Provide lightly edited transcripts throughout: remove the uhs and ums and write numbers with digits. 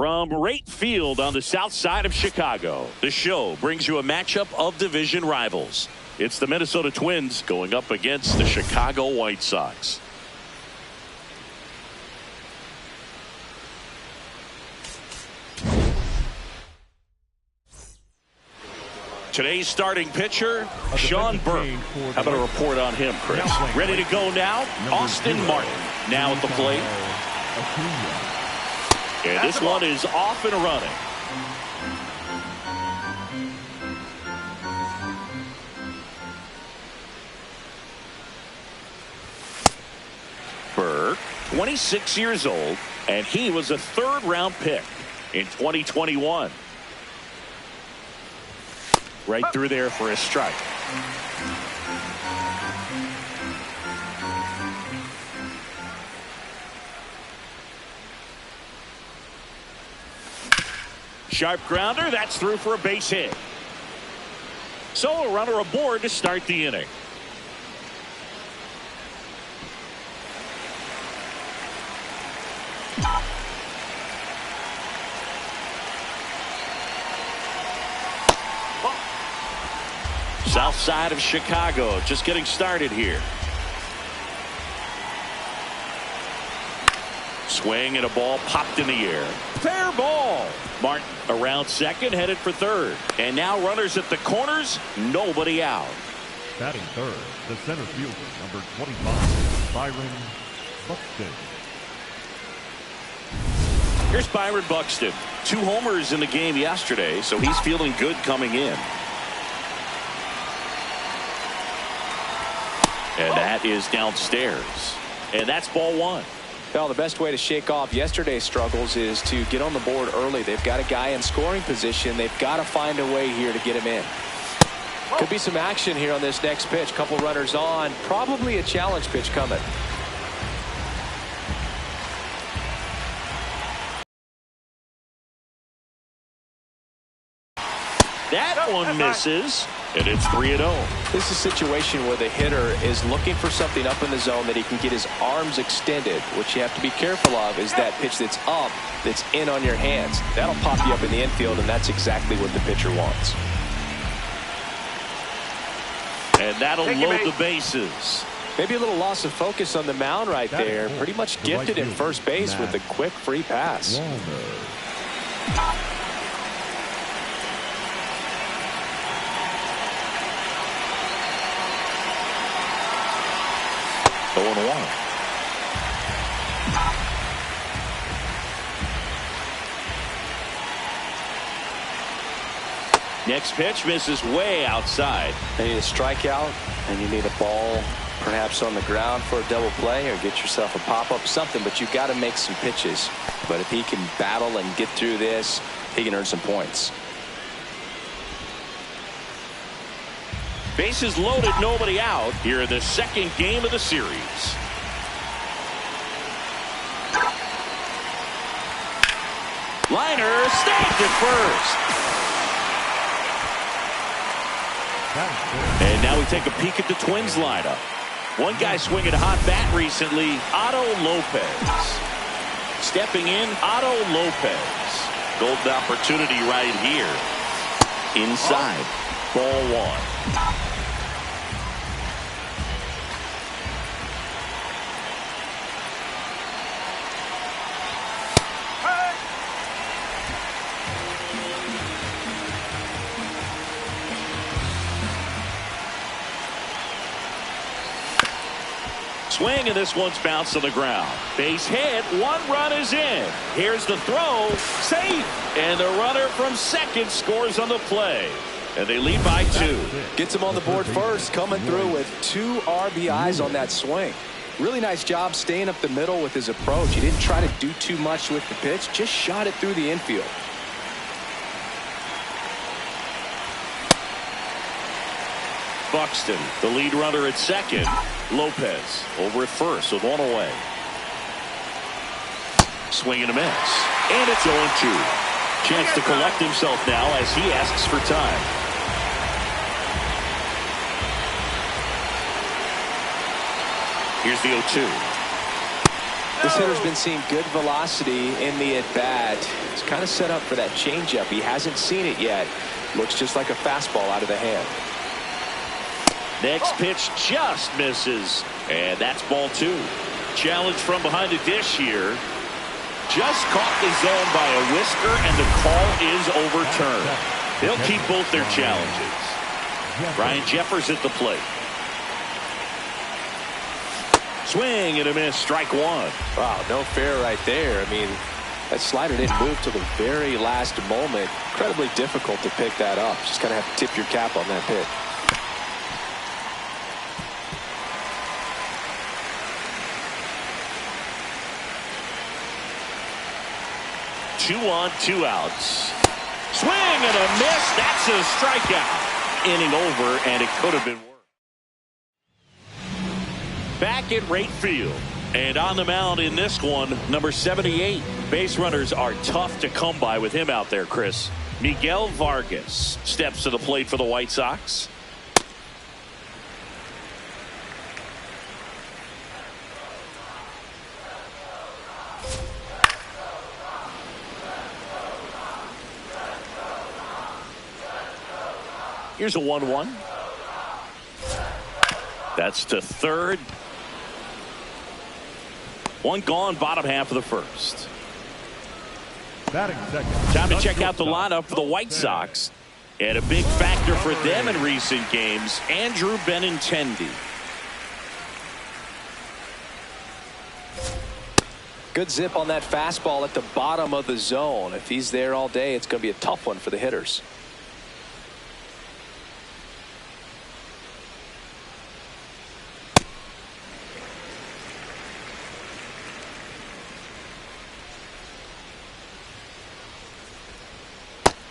From right field on the south side of Chicago, the show brings you a matchup of division rivals. It's the Minnesota Twins going up against the Chicago White Sox. Today's starting pitcher, Sean Burke. How about a report on him, Chris? Ready to go now, Austin Martin now at the plate. And this one is off and running. Burke, 26 years old, and he was a third-round pick in 2021. Right through there for a strike. Sharp grounder, that's through for a base hit. So a runner aboard to start the inning. South side of Chicago, just getting started here. Swing and a ball popped in the air. Fair ball. Martin around second, headed for third. And now runners at the corners, nobody out. Batting third, the center fielder, number 25, Byron Buxton. Here's Byron Buxton. 2 homers in the game yesterday, so he's feeling good coming in. And that is downstairs. And that's ball 1. Well, the best way to shake off yesterday's struggles is to get on the board early. They've got a guy in scoring position. They've got to find a way here to get him in. Could be some action here on this next pitch. Couple runners on. Probably a challenge pitch coming. That one misses, and it's 3-0. This is a situation where the hitter is looking for something up in the zone that he can get his arms extended. What you have to be careful of is that pitch that's up, that's in on your hands. That'll pop you up in the infield, and that's exactly what the pitcher wants. And that'll load the bases. Maybe a little loss of focus on the mound right there. Pretty much gifted in first base with a quick free pass. 0-1. Next pitch misses way outside. You need a strikeout, and you need a ball perhaps on the ground for a double play, or get yourself a pop-up, something, but you've got to make some pitches. But if he can battle and get through this, he can earn some points. Bases loaded, nobody out here in the second game of the series. Liner snagged at first. And now we take a peek at the Twins lineup. One guy swinging a hot bat recently, Otto Lopez. Stepping in, Otto Lopez. Golden opportunity right here. Inside. Ball 1. Swing, and this one's bounced on the ground. Base hit, 1 run is in. Here's the throw, safe, and the runner from second scores on the play. And they lead by 2. Gets him on the board first, coming through with 2 RBIs on that swing. Really nice job staying up the middle with his approach. He didn't try to do too much with the pitch, just shot it through the infield. Buxton, the lead runner at second. Lopez over at first with 1 away. Swing and a miss. And it's 0-2. Chance to collect himself now as he asks for time. Here's the 0-2. This hitter's been seeing good velocity in the at-bat. He's kind of set up for that changeup. He hasn't seen it yet. Looks just like a fastball out of the hand. Next pitch just misses. And that's ball 2. Challenge from behind the dish here. Just caught the zone by a whisker, and the call is overturned. They'll keep both their challenges. Ryan Jeffers at the plate. Swing and a miss, strike 1. Wow, no fair right there. I mean, that slider didn't move till the very last moment. Incredibly difficult to pick that up. Just kind of have to tip your cap on that pitch. Two on, 2 outs. Swing and a miss. That's a strikeout. Inning over, and it could have been worse. Back at right field. And on the mound in this one, number 78. Base runners are tough to come by with him out there, Chris. Miguel Vargas steps to the plate for the White Sox. Here's a 1-1. That's to third. One gone, bottom half of the first. Batting second. Time to check out the lineup for the White Sox. And a big factor for them in recent games, Andrew Benintendi. Good zip on that fastball at the bottom of the zone. If he's there all day, it's going to be a tough one for the hitters.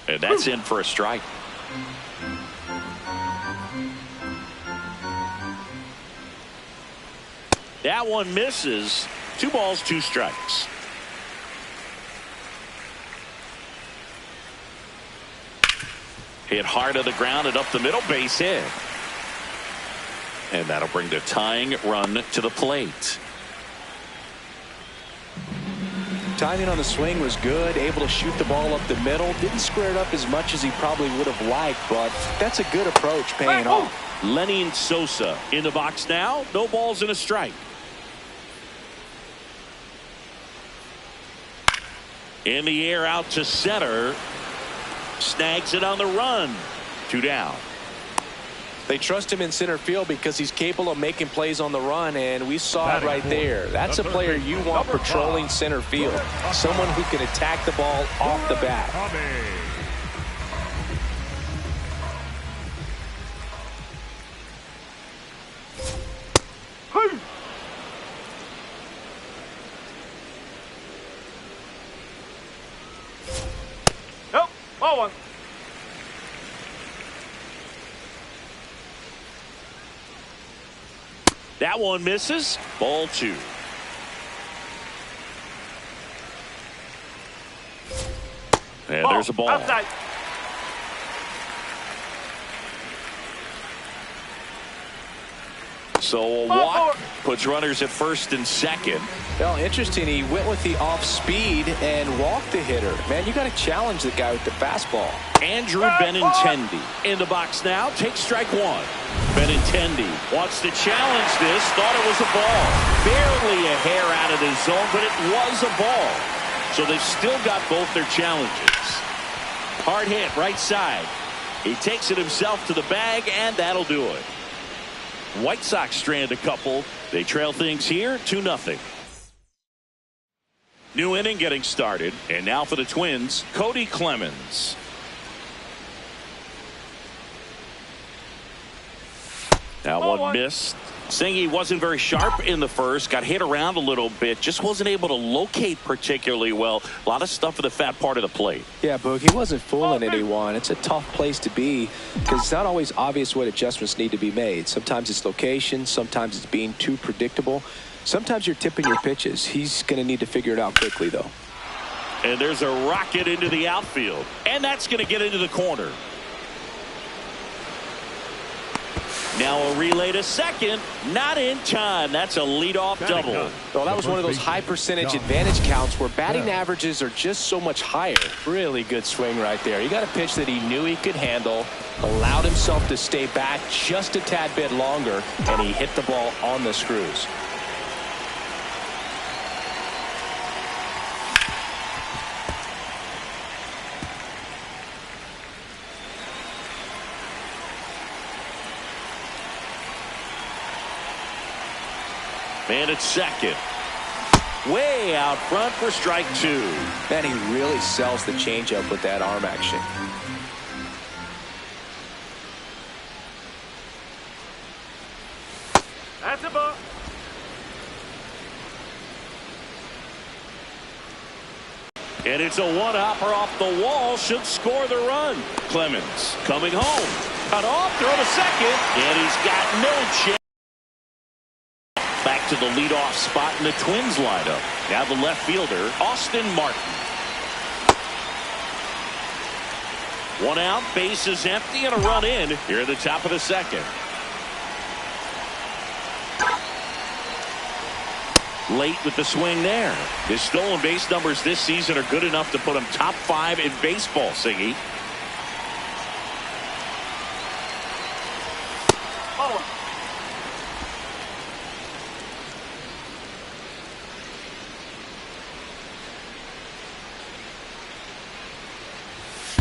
And that's in for a strike. That one misses. 2 balls, 2 strikes. Hit hard to the ground and up the middle, base hit. And that'll bring the tying run to the plate. Timing on the swing was good, able to shoot the ball up the middle. Didn't square it up as much as he probably would have liked, but that's a good approach, paying off. Lenny Sosa in the box now. No balls and a strike. In the air out to center. Snags it on the run. 2 down. They trust him in center field because he's capable of making plays on the run, and we saw it right there. That's a player you want patrolling center field. Someone who can attack the ball off the bat. Nope, ball 1. That one misses. Ball 2. And there's a ball. Outside. So a walk puts runners at first and second. Well, interesting. He went with the off speed and walked the hitter. Man, you got to challenge the guy with the fastball. Andrew Benintendi in the box now. Takes strike 1. Benintendi wants to challenge this. Thought it was a ball. Barely a hair out of the zone, but it was a ball. So they've still got both their challenges. Hard hit right side. He takes it himself to the bag, and that'll do it. White Sox strand a couple. They trail things here 2-0. New inning getting started. And now for the Twins, Cody Clemens. Now one missed. Singy wasn't very sharp in the first. Got hit around a little bit. Just wasn't able to locate particularly well. A lot of stuff for the fat part of the plate. Yeah, Boog, he wasn't fooling anyone. It's a tough place to be because it's not always obvious what adjustments need to be made. Sometimes it's location. Sometimes it's being too predictable. Sometimes you're tipping your pitches. He's going to need to figure it out quickly, though. And there's a rocket into the outfield. And that's going to get into the corner. Now a relay to second. Not in time. That's a leadoff double. Well, that was one of those high percentage advantage counts where batting averages are just so much higher. Really good swing right there. He got a pitch that he knew he could handle, allowed himself to stay back just a tad bit longer, and he hit the ball on the screws. Man at second. Way out front for strike two. Man, he really sells the changeup with that arm action. That's a ball. And it's a one-hopper off the wall. Should score the run. Clemens coming home. Cut off, throw to second. And he's got no chance. Back to the leadoff spot in the Twins lineup. Now the left fielder, Austin Martin. One out, base is empty, and a run in here at the top of the second. Late with the swing there. His stolen base numbers this season are good enough to put him top 5 in baseball, Siggy.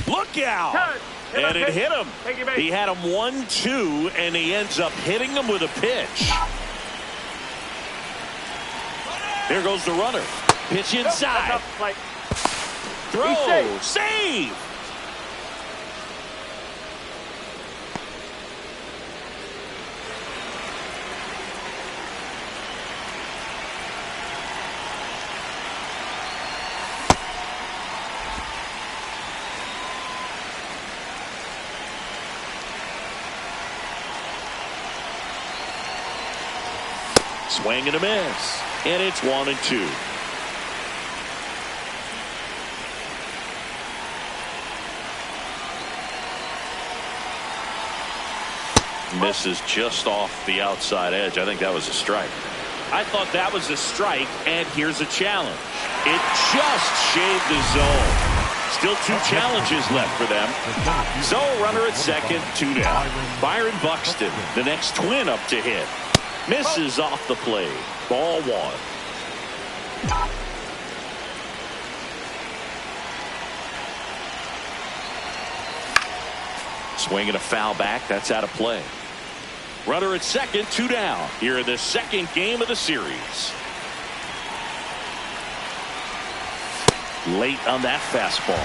Look out! And it hit him. He had him 1-2, and he ends up hitting him with a pitch. There goes the runner. Pitch inside. Throw. Save. Swing and a miss. And it's 1-2. Misses just off the outside edge. I think that was a strike. I thought that was a strike, and here's a challenge. It just shaved the zone. Still 2 challenges left for them. So runner at second, 2 down. Byron Buxton, the next Twin up to hit. Misses off the plate. Ball 1. Swing and a foul back. That's out of play. Runner at second, 2 down. Here in the second game of the series. Late on that fastball.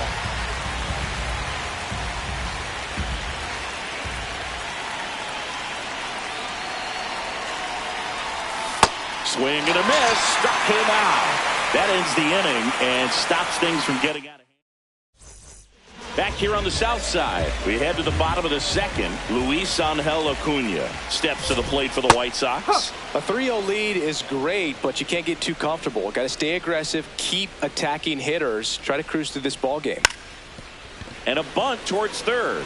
Swing and a miss. Struck him out. That ends the inning and stops things from getting out of hand. Back here on the south side, we head to the bottom of the second. Luis Angel Acuna steps to the plate for the White Sox. A 3-0 lead is great, but you can't get too comfortable. Got to stay aggressive, keep attacking hitters, try to cruise through this ball game. And a bunt towards third.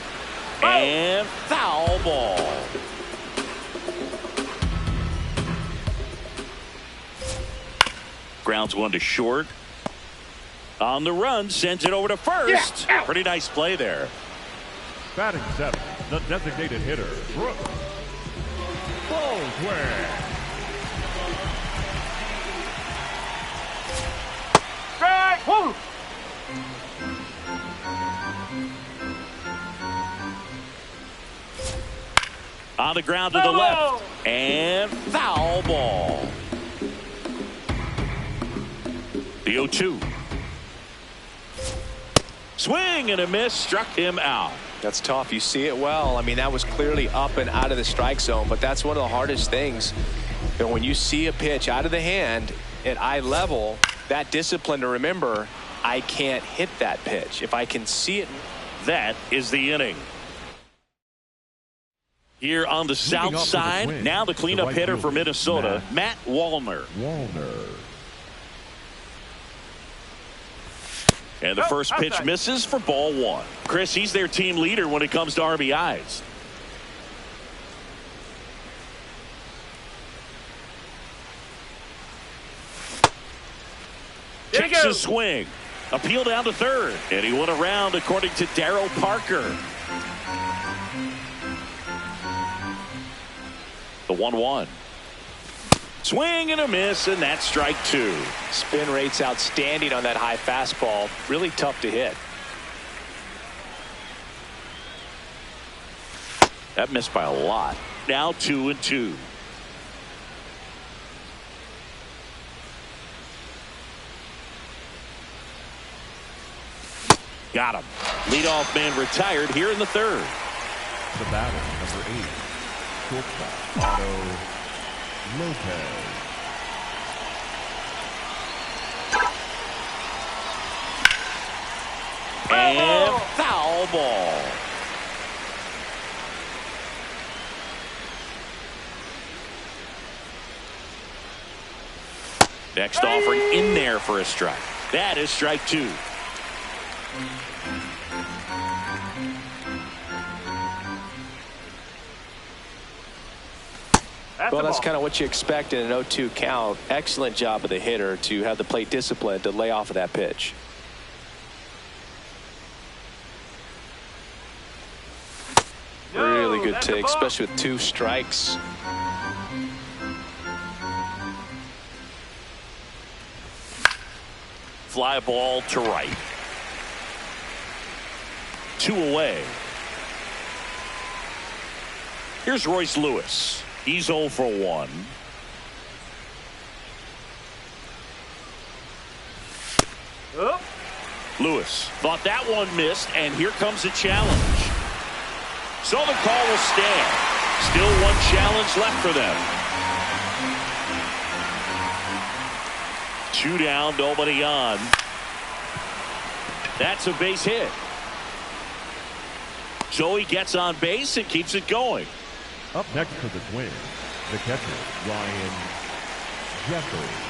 And foul ball. Grounds one to short. On the run, sends it over to first. Yeah. Pretty nice play there. Batting 7, the designated hitter, Brooks. Ballsware. Strike! Woo! On the ground to the left. And foul ball. The 0-2. Swing and a miss, struck him out. That's tough. You see it well. I mean, that was clearly up and out of the strike zone, but that's one of the hardest things. And when you see a pitch out of the hand at eye level, that discipline to remember, I can't hit that pitch. If I can see it. That is the inning. Here on the south side, now the cleanup hitter for Minnesota, Matt Wallner. And the first pitch misses for ball 1. Chris, he's their team leader when it comes to RBIs. takes a swing. Appeal down to third. And he went around according to Darryl Parker. The 1-1. Swing and a miss, and that's strike two. Spin rate's outstanding on that high fastball. Really tough to hit. That missed by a lot. Now 2-2. Got him. Leadoff man retired here in the third. The batter, number 8, shortstop, Otto Lopez. And foul ball. Next offering in there for a strike. That is strike two. Well, that's kind of what you expect in an 0-2 count. Excellent job of the hitter to have the plate discipline to lay off of that pitch. Really good take, especially with 2 strikes. Fly ball to right. 2 away. Here's Royce Lewis. He's 0 for 1. Lewis thought that one missed, and here comes a challenge. So the call will stand. Still 1 challenge left for them. 2 down, nobody on. That's a base hit. So he gets on base and keeps it going. Up next for the Twins, the catcher, Ryan Jeffrey.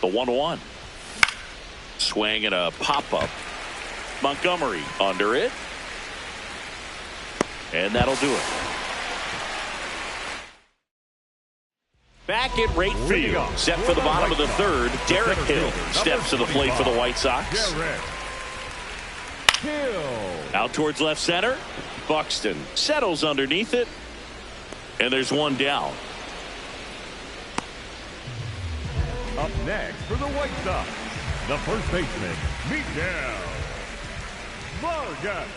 The 1-1. Swing and a pop-up. Montgomery under it. And that'll do it. Back at right field. Set for the bottom of the third. Derek Hill steps to the plate for the White Sox. Out towards left center. Buxton settles underneath it. And there's 1 down. Up next for the White Sox, the first baseman, Miguel Vargas.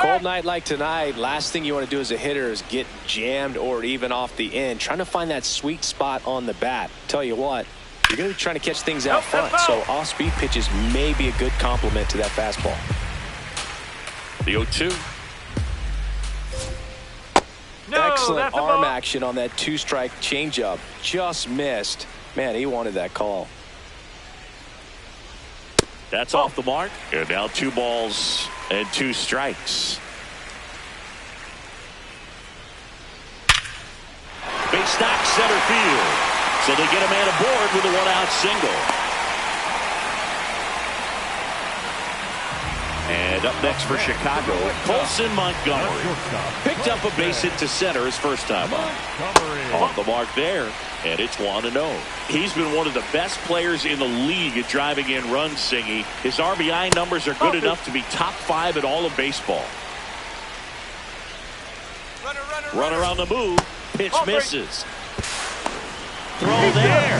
Cold night like tonight, last thing you want to do as a hitter is get jammed or even off the end. Trying to find that sweet spot on the bat. Tell you what, you're going to be trying to catch things out front, so off-speed pitches may be a good complement to that fastball. The 0-2. Excellent arm action on that 2-strike changeup. Just missed. Man, he wanted that call. That's off the mark. And now 2 balls and 2 strikes. Base knock center field. So they get a man aboard with a 1-out single. And up next for Chicago, Colson Montgomery. Picked up a base hit to center his first time up. Off the mark there, and it's 1-0. He's been one of the best players in the league at driving in runs, Singy. His RBI numbers are good enough to be top 5 in all of baseball. Runner on the move. Pitch misses. Throw there.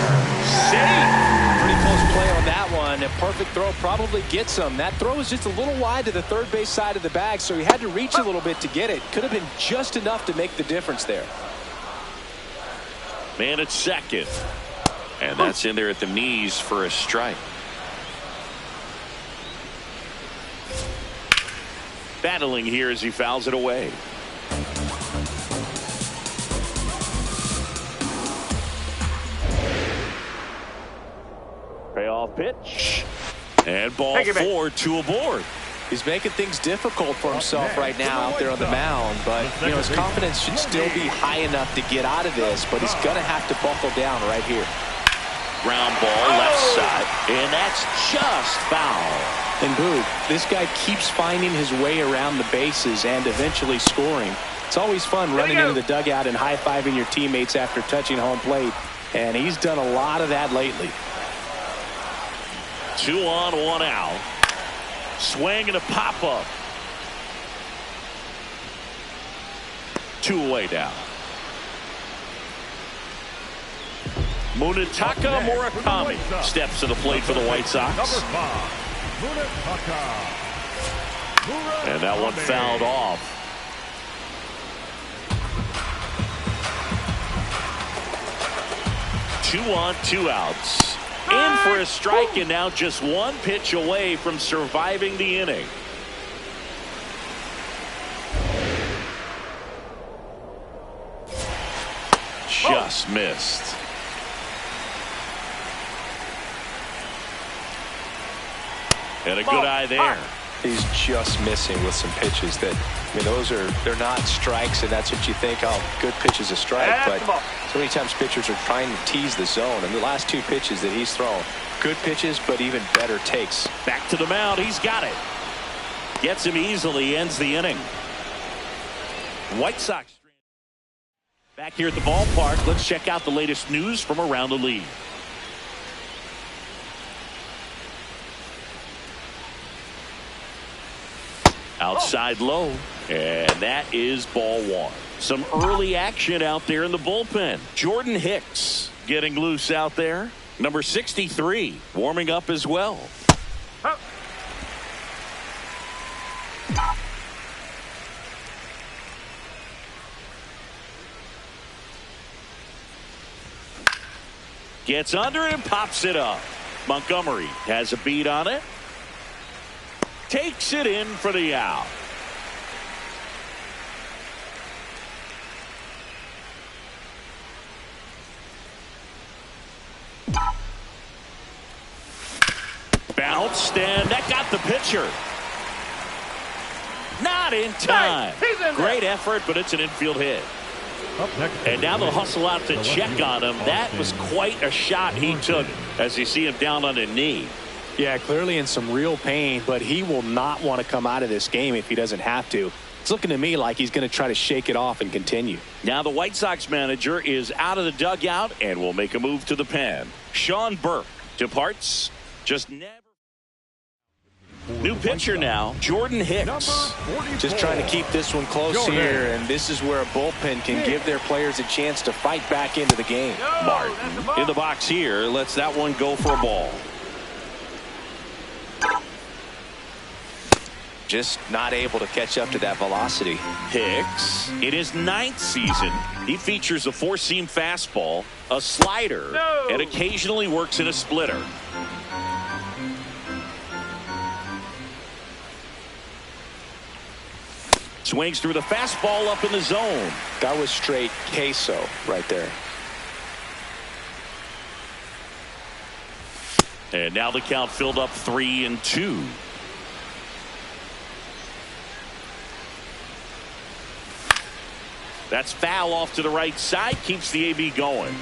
Safe. Pretty close play on that one. A perfect throw probably gets him. That throw was just a little wide to the third base side of the bag, so he had to reach a little bit to get it. Could have been just enough to make the difference there. Man at second. And that's in there at the knees for a strike. Battling here as he fouls it away. Payoff pitch. And ball 4, 2 aboard. He's making things difficult for himself right now out there on the mound, but you know, his confidence should still be high enough to get out of this, but he's going to have to buckle down right here. Ground ball left side, and that's just foul. And Boog, this guy keeps finding his way around the bases and eventually scoring. It's always fun running into the dugout and high-fiving your teammates after touching home plate, and he's done a lot of that lately. 2 on, 1 out. Swing and a pop-up. 2 away now. Munetaka Murakami steps to the plate for the White Sox. And that one fouled off. Two on, 2 outs. In for a strike, and now just 1 pitch away from surviving the inning. Just missed. And a good eye there. He's just missing with some pitches that, I mean, they're not strikes, and that's what you think, oh, good pitch is a strike. But so many times pitchers are trying to tease the zone, and the last 2 pitches that he's thrown, good pitches, but even better takes. Back to the mound. He's got it. Gets him easily, ends the inning. White Sox back here at the ballpark. Let's check out the latest news from around the league. Outside low, and that is ball 1. Some early action out there in the bullpen. Jordan Hicks getting loose out there. Number 63 warming up as well. Gets under it and pops it up. Montgomery has a beat on it. Takes it in for the out. Bounced, and that got the pitcher. Not in time. Great effort, but it's an infield hit. And now they'll hustle out to check on him. That was quite a shot he took as you see him down on a knee. Yeah, clearly in some real pain, but he will not want to come out of this game if he doesn't have to. It's looking to me like he's going to try to shake it off and continue. Now the White Sox manager is out of the dugout and will make a move to the pen. Sean Burke departs. Just never. New pitcher now, Jordan Hicks. Just trying to keep this one close here, and this is where a bullpen can give their players a chance to fight back into the game. Martin in the box here, lets that one go for a ball. Just not able to catch up to that velocity. Hicks, in his 9th season, he features a 4-seam fastball, a slider, and occasionally works in a splitter. Swings through the fastball up in the zone. That was straight queso right there. And now the count filled up 3-2. That's foul off to the right side. Keeps the AB going.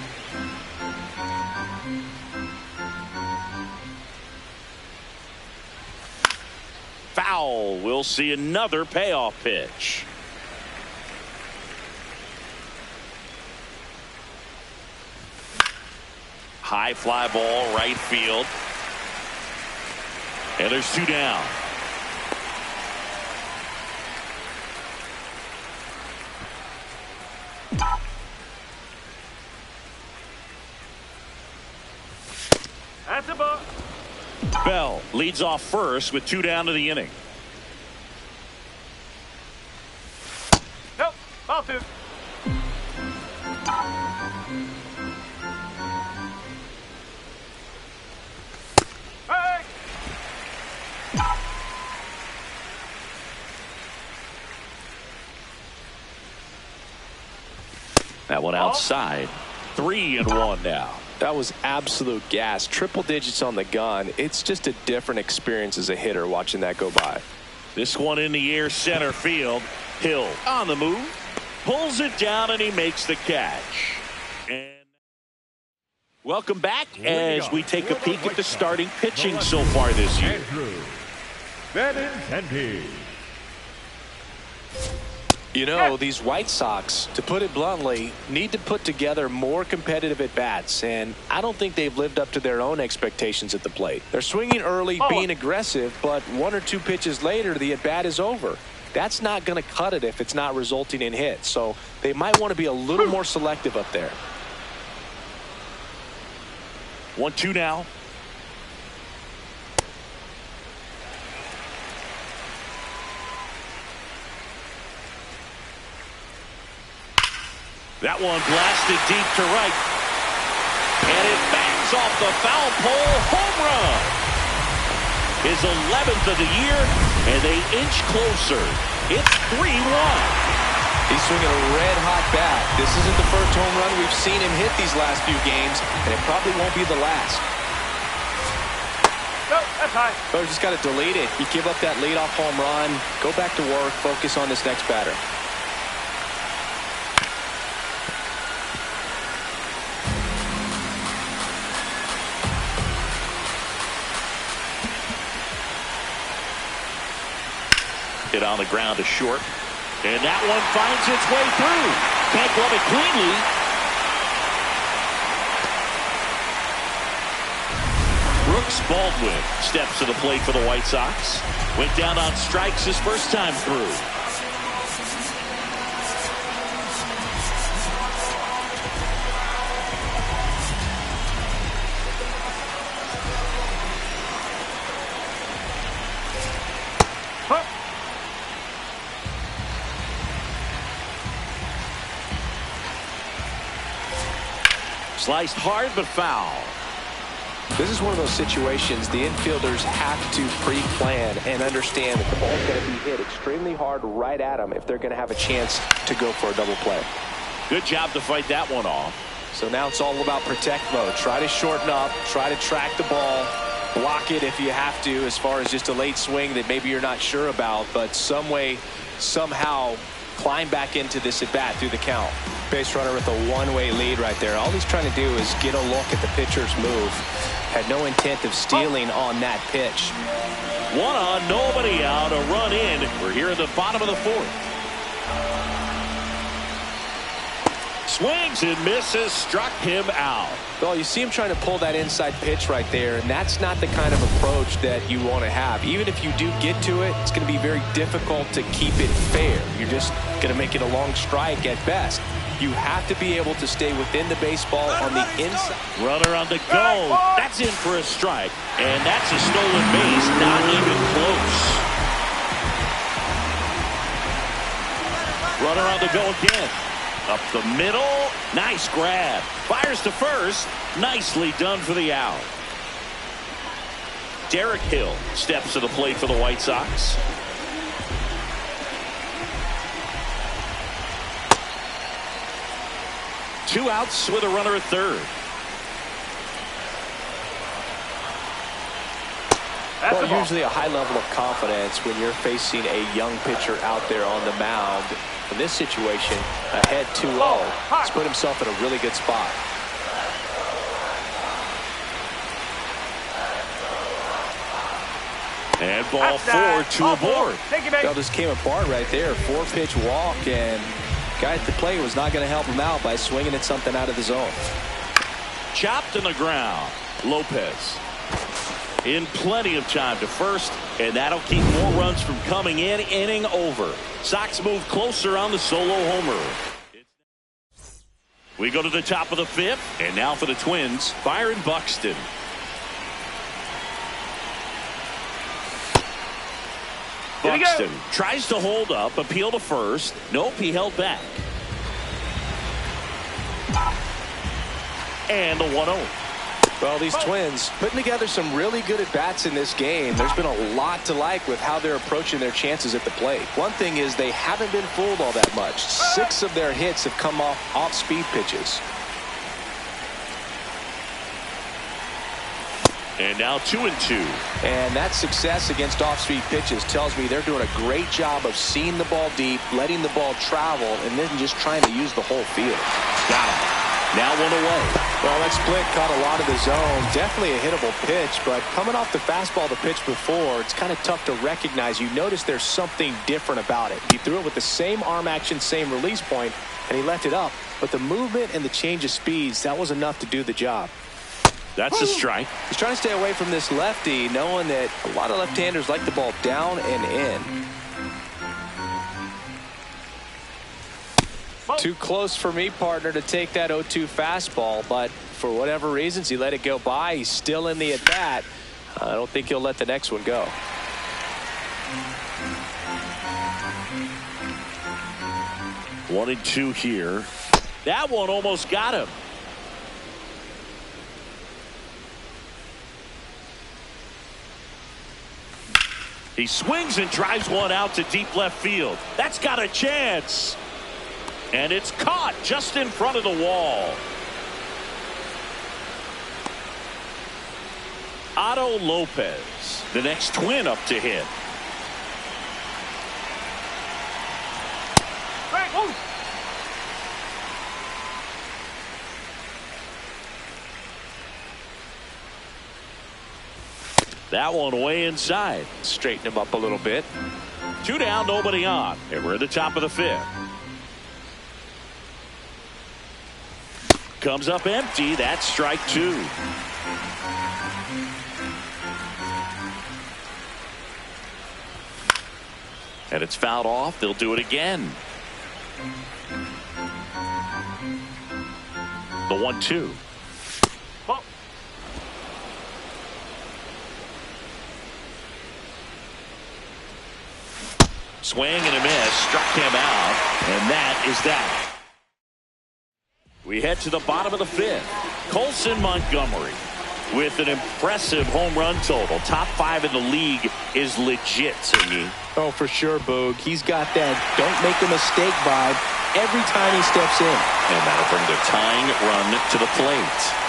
Foul. We'll see another payoff pitch. High fly ball, right field. And there's 2 down. That's a ball. Bell leads off first with 2 down to the inning. Nope. Ball 2. Hey. That one outside. 3-1 now. That was absolute gas. Triple digits on the gun. It's just a different experience as a hitter watching that go by. This one in the air, center field. Hill on the move. Pulls it down, and he makes the catch. And welcome back as we take a peek at the starting pitching so far this year. You know, these White Sox, to put it bluntly, need to put together more competitive at-bats, and I don't think they've lived up to their own expectations at the plate. They're swinging early, being aggressive, but 1 or 2 pitches later, the at-bat is over. That's not going to cut it if it's not resulting in hits, so they might want to be a little more selective up there. 1-2 now. That one blasted deep to right. And it bangs off the foul pole. Home run. His 11th of the year, and they inch closer. It's 3-1. He's swinging a red-hot bat. This isn't the first home run we've seen him hit these last few games, and it probably won't be the last. No, that's high. So just got to delete it. You give up that leadoff home run, go back to work, focus on this next batter. Hit on the ground to short. And that one finds its way through. Can't glove it cleanly. Brooks Baldwin steps to the plate for the White Sox. Went down on strikes his first time through. Sliced hard but foul. This is one of those situations the infielders have to pre-plan and understand that the ball's going to be hit extremely hard right at them if they're going to have a chance to go for a double play. Good job to fight that one off. So now it's all about protect mode. Try to shorten up, try to track the ball, block it if you have to as far as just a late swing that maybe you're not sure about, but some way, somehow climb back into this at bat through the count. Base runner with a one-way lead right there. All he's trying to do is get a look at the pitcher's move. Had no intent of stealing on that pitch. 1 on, nobody out, a run in. We're here in the bottom of the 4th. Swings and misses, struck him out. Well, you see him trying to pull that inside pitch right there, and that's not the kind of approach that you want to have. Even if you do get to it, it's going to be very difficult to keep it fair. You're just going to make it a long strike at best. You have to be able to stay within the baseball on the inside. Runner on the go. That's in for a strike. And that's a stolen base. Not even close. Runner on the go again. Up the middle. Nice grab. Fires to first. Nicely done for the out. Derek Hill steps to the plate for the White Sox. Two outs with a runner at third. Well, usually a high level of confidence when you're facing a young pitcher out there on the mound. In this situation, ahead 2-0. He's put himself in a really good spot. And ball 4, 2 aboard. Well, just came apart right there. 4-pitch walk, and guy at the plate was not going to help him out by swinging at something out of the zone. Chopped in the ground. Lopez in plenty of time to first, and that'll keep more runs from coming in. Inning over. Sox move closer on the solo homer. We go to the top of the 5th, and now for the Twins, Byron Buxton. Buxton tries to hold up, appeal to first. Nope, he held back. And the 1-0. Well, these Twins putting together some really good at-bats in this game. There's been a lot to like with how they're approaching their chances at the plate. One thing is they haven't been fooled all that much. 6 of their hits have come off speed pitches. And now 2-2. And that success against off-speed pitches tells me they're doing a great job of seeing the ball deep, letting the ball travel, and then just trying to use the whole field. Got him. Now 1 away. Well, that split caught a lot of the zone. Definitely a hittable pitch, but coming off the fastball the pitch before, it's kind of tough to recognize. You notice there's something different about it. He threw it with the same arm action, same release point, and he left it up. But the movement and the change of speeds, that was enough to do the job. That's a strike. He's trying to stay away from this lefty, knowing that a lot of left-handers like the ball down and in. Too close for me, partner, to take that 0-2 fastball, but for whatever reasons, he let it go by. He's still in the at-bat. I don't think he'll let the next one go. One and two here. That one almost got him. He swings and drives one out to deep left field. That's got a chance. And it's caught just in front of the wall. Otto Lopez, the next twin up to hit. Hey, whoa. That one way inside. Straighten him up a little bit. 2 down, nobody on. And we're at the top of the 5th. Comes up empty. That's strike 2. And it's fouled off. They'll do it again. The 1-2. Whoa. Swing and a miss. Struck him out. And that is that. We head to the bottom of the 5th. Colson Montgomery with an impressive home run total. Top 5 in the league is legit, Singy. Oh, for sure, Boog. He's got that don't make a mistake vibe every time he steps in. And that'll bring the tying run to the plate.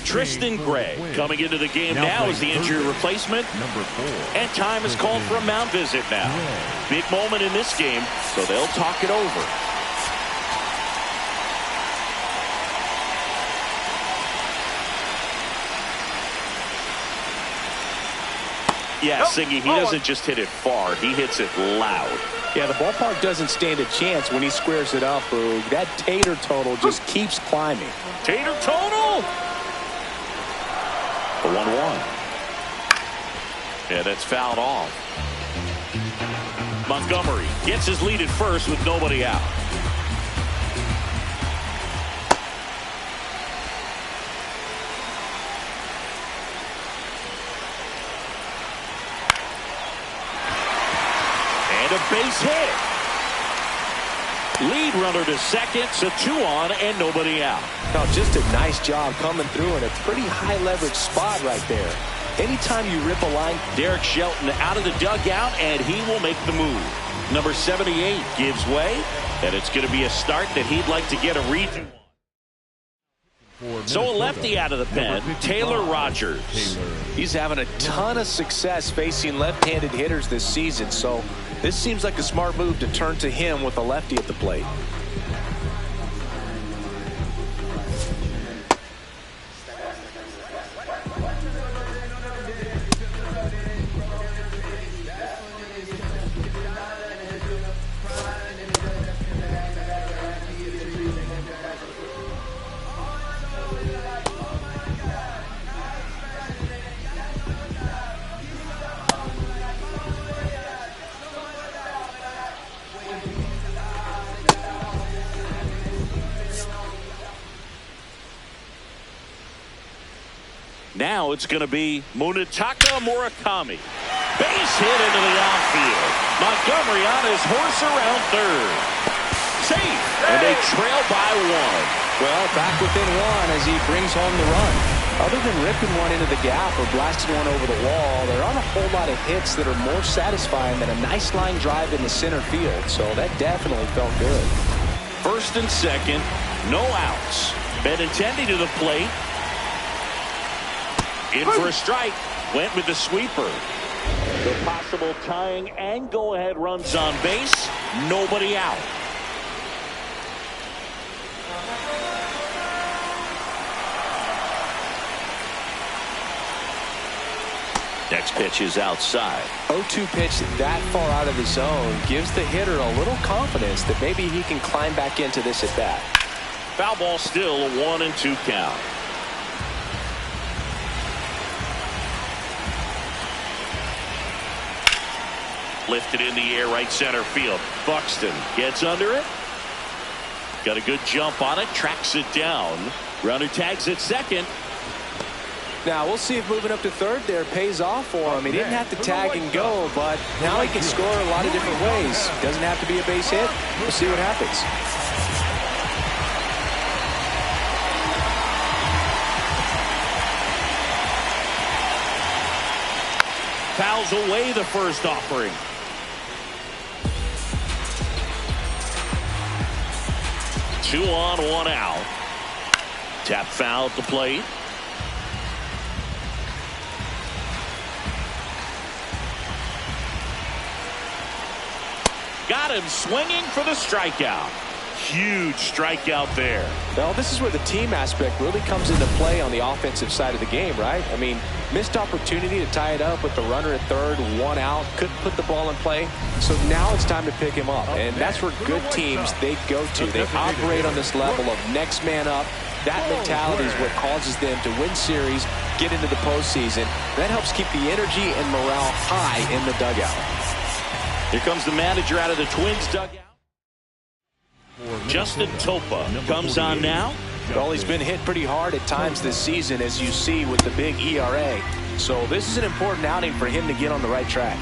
Tristan Gray coming into the game now as the injury replacement. Number 4. And time is called for a mound visit now. Big moment in this game, so they'll talk it over. Yeah, Singy, he doesn't just hit it far, he hits it loud. Yeah, the ballpark doesn't stand a chance when he squares it up, Boog. That Tater total just keeps climbing. Tater total! The 1-1. Yeah, that's fouled off. Montgomery gets his lead at first with nobody out. And a base hit. Lead runner to second, so 2 on and nobody out. Now, just a nice job coming through in a pretty high leverage spot right there. Anytime you rip a line, Derek Shelton out of the dugout, and he will make the move. Number 78 gives way, and it's going to be a start that he'd like to get a redo on. So a lefty out of the pen, Taylor Rogers. He's having a ton of success facing left-handed hitters this season, so this seems like a smart move to turn to him with a lefty at the plate. Now it's going to be Munetaka Murakami. Base hit into the outfield. Montgomery on his horse around third. safe, and they trail by 1. Well, back within 1 as he brings home the run. Other than ripping one into the gap or blasting one over the wall, there aren't a whole lot of hits that are more satisfying than a nice line drive in the center field. So that definitely felt good. 1st and 2nd, no outs. Benintendi to the plate. In for a strike. Went with the sweeper. The possible tying and go-ahead runs on base. Nobody out. Next pitch is outside. 0-2 pitch that far out of the zone gives the hitter a little confidence that maybe he can climb back into this at bat. Foul ball, still a 1-2 count. Lifted in the air, right center field. Buxton gets under it. Got a good jump on it. Tracks it down. Runner tags at second. Now we'll see if moving up to third there pays off for him. He didn't have to tag and go, but now he can score a lot of different ways. Doesn't have to be a base hit. We'll see what happens. Fouls away the first offering. Two on, one out. Tap foul at the plate. Got him swinging for the strikeout. Huge strikeout there. Well, this is where the team aspect really comes into play on the offensive side of the game, right? I mean, missed opportunity to tie it up with the runner at third, 1 out, couldn't put the ball in play. So now it's time to pick him up, and that's where good teams, they go to. They operate on this level of next man up. That mentality is what causes them to win series, get into the postseason. That helps keep the energy and morale high in the dugout. Here comes the manager out of the Twins dugout. Justin Topa comes on now. Well, he's been hit pretty hard at times this season, as you see with the big ERA. So this is an important outing for him to get on the right track.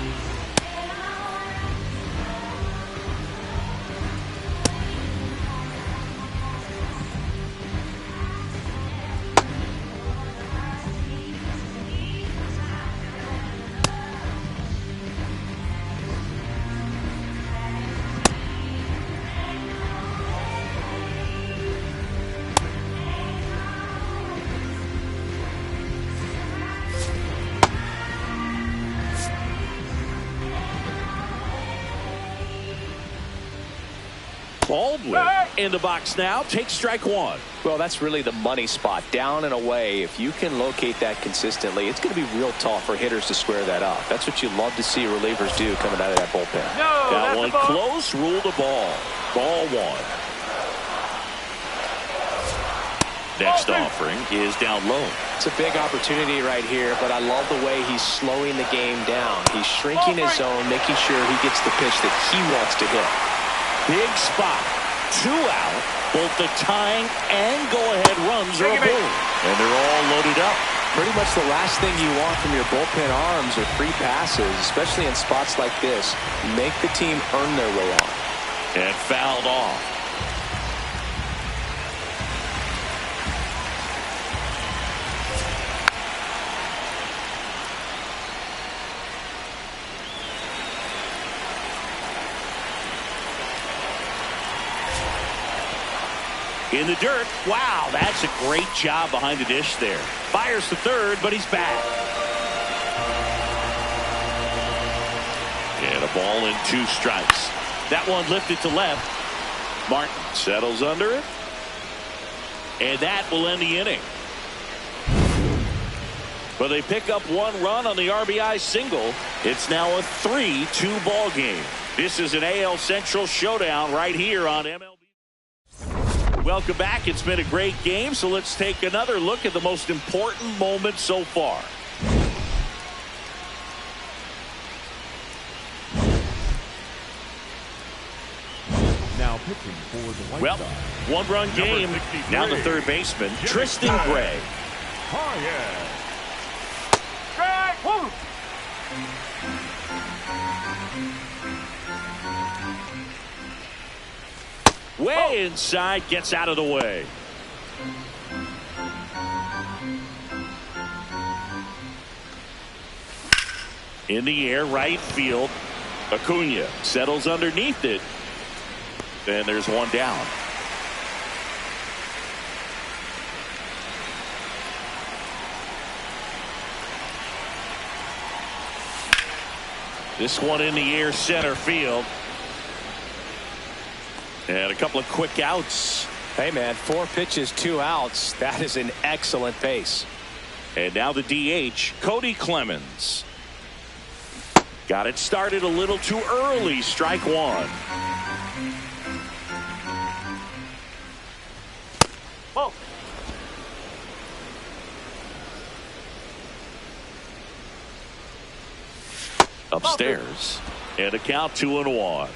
Baldwin in the box now. Takes strike 1. Well, that's really the money spot. Down and away. If you can locate that consistently, it's going to be real tough for hitters to square that up. That's what you love to see relievers do coming out of that bullpen. No, that one close. Rule the ball. Ball 1. Next offering is down low. It's a big opportunity right here, but I love the way he's slowing the game down. He's shrinking his zone, making sure he gets the pitch that he wants to hit. Big spot. 2 out. Both the tying and go-ahead runs are aboard. And they're all loaded up. Pretty much the last thing you want from your bullpen arms are free passes, especially in spots like this. Make the team earn their way on. And fouled off. In the dirt. Wow, that's a great job behind the dish there. Fires to third, but he's back. And a ball and 2 strikes. That one lifted to left. Martin settles under it. And that will end the inning. But they pick up 1 run on the RBI single. It's now a 3-2 ball game. This is an AL Central showdown right here on MLB. Welcome back. It's been a great game, so let's take another look at the most important moment so far. Now pitching for the White Sox. 1-run game. Now the third baseman, Tristan Gray. Strike 1. Way inside, gets out of the way. In the air, right field. Acuna settles underneath it. And there's one down. This one in the air, center field. And a couple of quick outs. Hey, man, 4 pitches, 2 outs. That is an excellent pace. And now the DH, Cody Clemens. Got it started a little too early. Strike one. Whoa. Upstairs. And a count 2-1.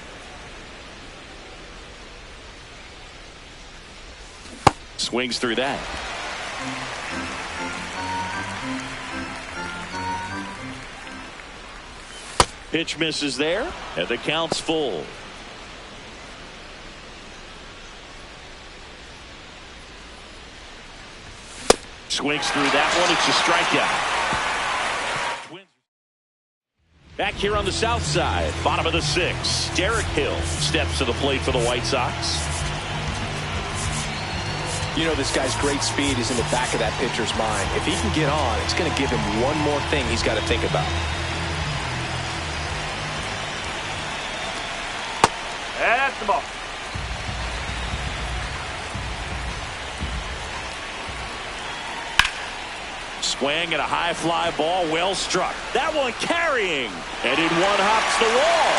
Swings through that. Pitch misses there, and the count's full. Swings through that one. It's a strikeout. Twins. Back here on the south side, bottom of the 6th, Derek Hill steps to the plate for the White Sox. You know, this guy's great speed is in the back of that pitcher's mind. If he can get on, it's going to give him one more thing he's got to think about. That's the ball. Swing and a high fly ball, well struck. That one carrying, and in one hops the wall.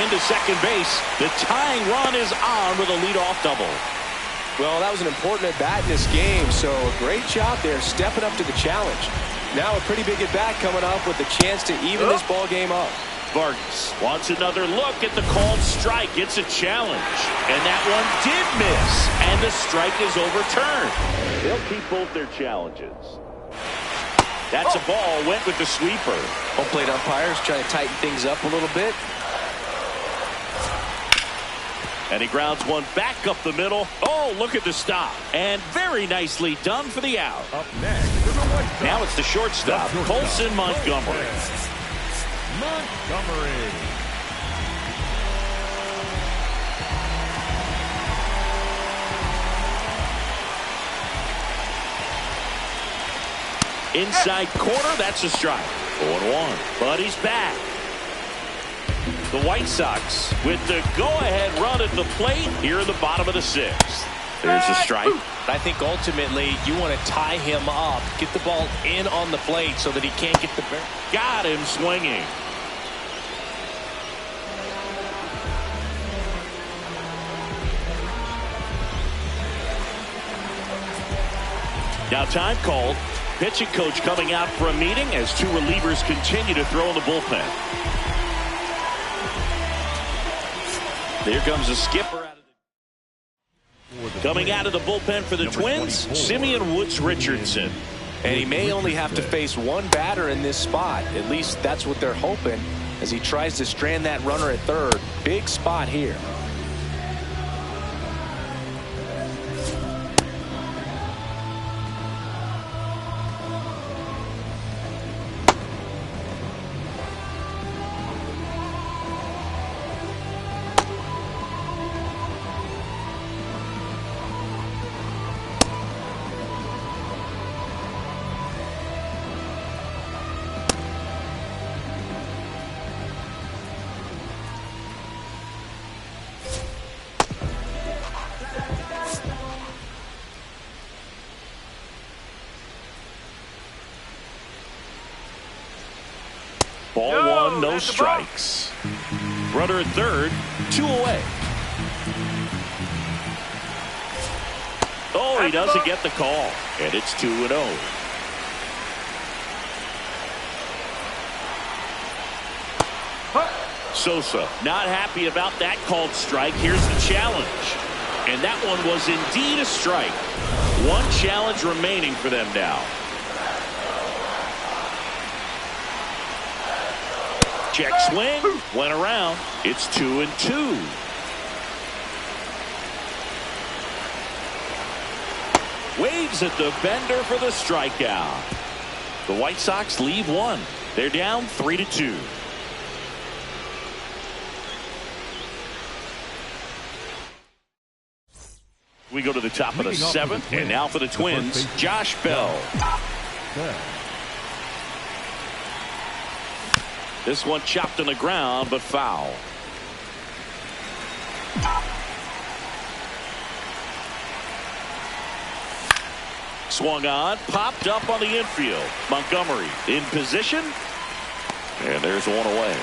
Into second base. The tying run is on with a leadoff double. Well, that was an important at-bat in this game, so great job there stepping up to the challenge. Now a pretty big at-bat coming up with a chance to even this ball game up. Vargas wants another look at the called strike. It's a challenge, and that one did miss, and the strike is overturned. They'll keep both their challenges. That's a ball, went with the sweeper. Home plate umpires trying to tighten things up a little bit. And he grounds one back up the middle. Oh, look at the stop. And very nicely done for the out. Up next for the White Sox. Now it's the shortstop, Colson Montgomery. Montgomery. Inside corner, that's a strike. 0-1. But he's back. The White Sox with the go-ahead run at the plate here in the bottom of the 6th. There's a strike. I think ultimately you want to tie him up, get the ball in on the plate so that he can't get the barrel. Got him swinging. Now time called. Pitching coach coming out for a meeting as 2 relievers continue to throw in the bullpen. There comes a skipper out of coming out of the bullpen for the Twins, Simeon Woods Richardson. And he may only have to face one batter in this spot. At least that's what they're hoping as he tries to strand that runner at third. Big spot here. Ball 1, no strikes. Runner at third, 2 away. Oh, he doesn't get the call, and it's 2-0. Sosa not happy about that called strike. Here's the challenge, and that one was indeed a strike. 1 challenge remaining for them now. Check swing, went around. It's 2-2. waves at the bender for the strikeout. The White Sox leave one. They're down 3-2. We go to the top of the seventh, and now for the Twins, Josh Bell. This one chopped on the ground, but foul. Swung on, popped up on the infield. Montgomery in position, and there's one away.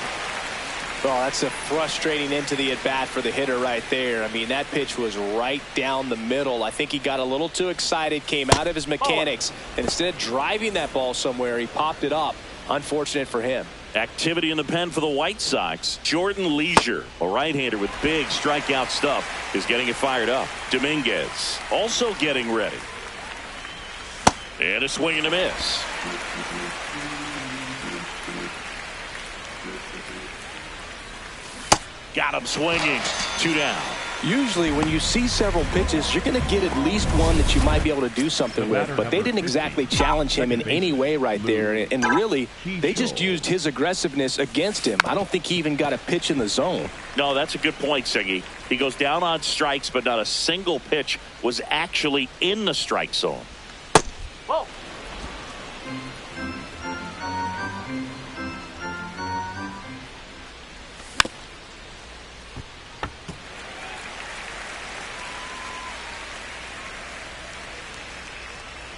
Oh, that's a frustrating end to the at-bat for the hitter right there. I mean, that pitch was right down the middle. I think he got a little too excited, came out of his mechanics, and instead of driving that ball somewhere, he popped it up. Unfortunate for him. Activity in the pen for the White Sox. Jordan Leisure, a right-hander with big strikeout stuff, is getting it fired up. Dominguez also getting ready. And a swing and a miss. Got him swinging. 2 down. Usually when you see several pitches, you're going to get at least one that you might be able to do something with. But they didn't exactly challenge him in any way right there. And really, they just used his aggressiveness against him. I don't think he even got a pitch in the zone. No, that's a good point, Singy. He goes down on strikes, but not a single pitch was actually in the strike zone. Whoa.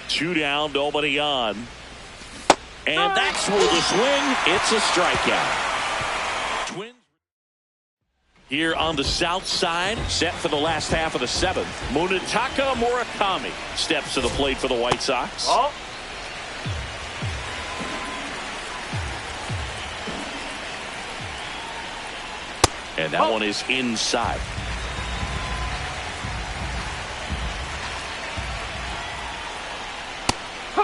Two down, nobody on. And that's where the swing. It's a strikeout. Twins here on the south side, set for the last half of the seventh. Munetaka Murakami steps to the plate for the White Sox. Oh. And that one is inside.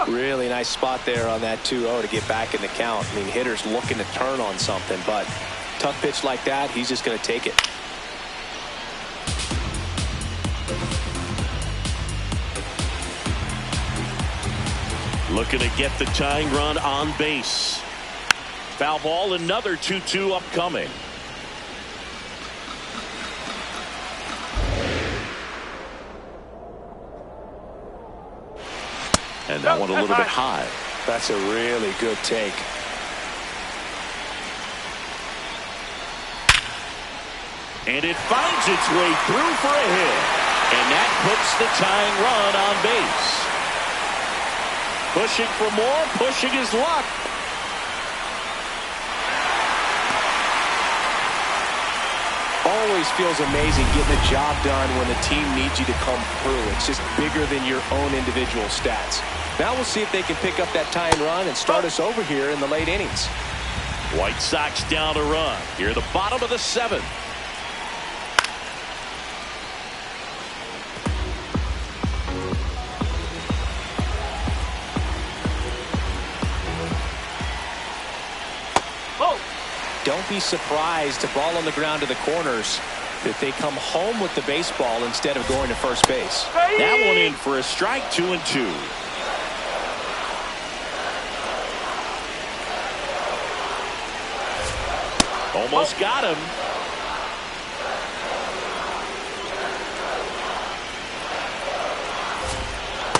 Really nice spot there on that 2-0 to get back in the count. I mean, hitter's looking to turn on something, but tough pitch like that, he's just going to take it. Looking to get the tying run on base. Foul ball, another 2-2 upcoming. And that one a little bit high. That's a really good take. And it finds its way through for a hit. And that puts the tying run on base. Pushing for more, pushing his luck. Always feels amazing getting the job done when the team needs you to come through. It's just bigger than your own individual stats. Now we'll see if they can pick up that tying run and start us over here in the late innings. White Sox down a run. Here at the bottom of the seventh. Don't be surprised to ball on the ground to the corners that they come home with the baseball instead of going to first base. That one in for a strike, 2-2. Almost got him.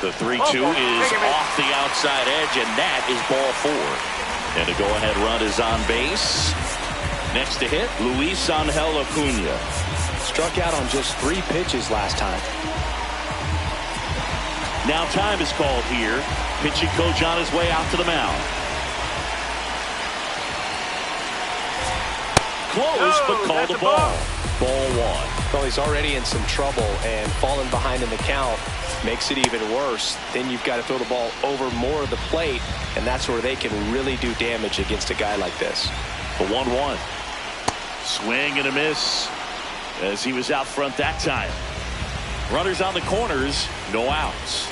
The 3-2 is off the outside edge, and that is ball 4. And a go-ahead run is on base. Next to hit, Luis Angel Acuna. Struck out on just 3 pitches last time. Now time is called here. Pitching coach on his way out to the mound. Close, but called a ball. Ball 1. Well, he's already in some trouble, and falling behind in the count makes it even worse. Then you've got to throw the ball over more of the plate, and that's where they can really do damage against a guy like this. The 1-1. Swing and a miss as he was out front that time. Runners on the corners, no outs.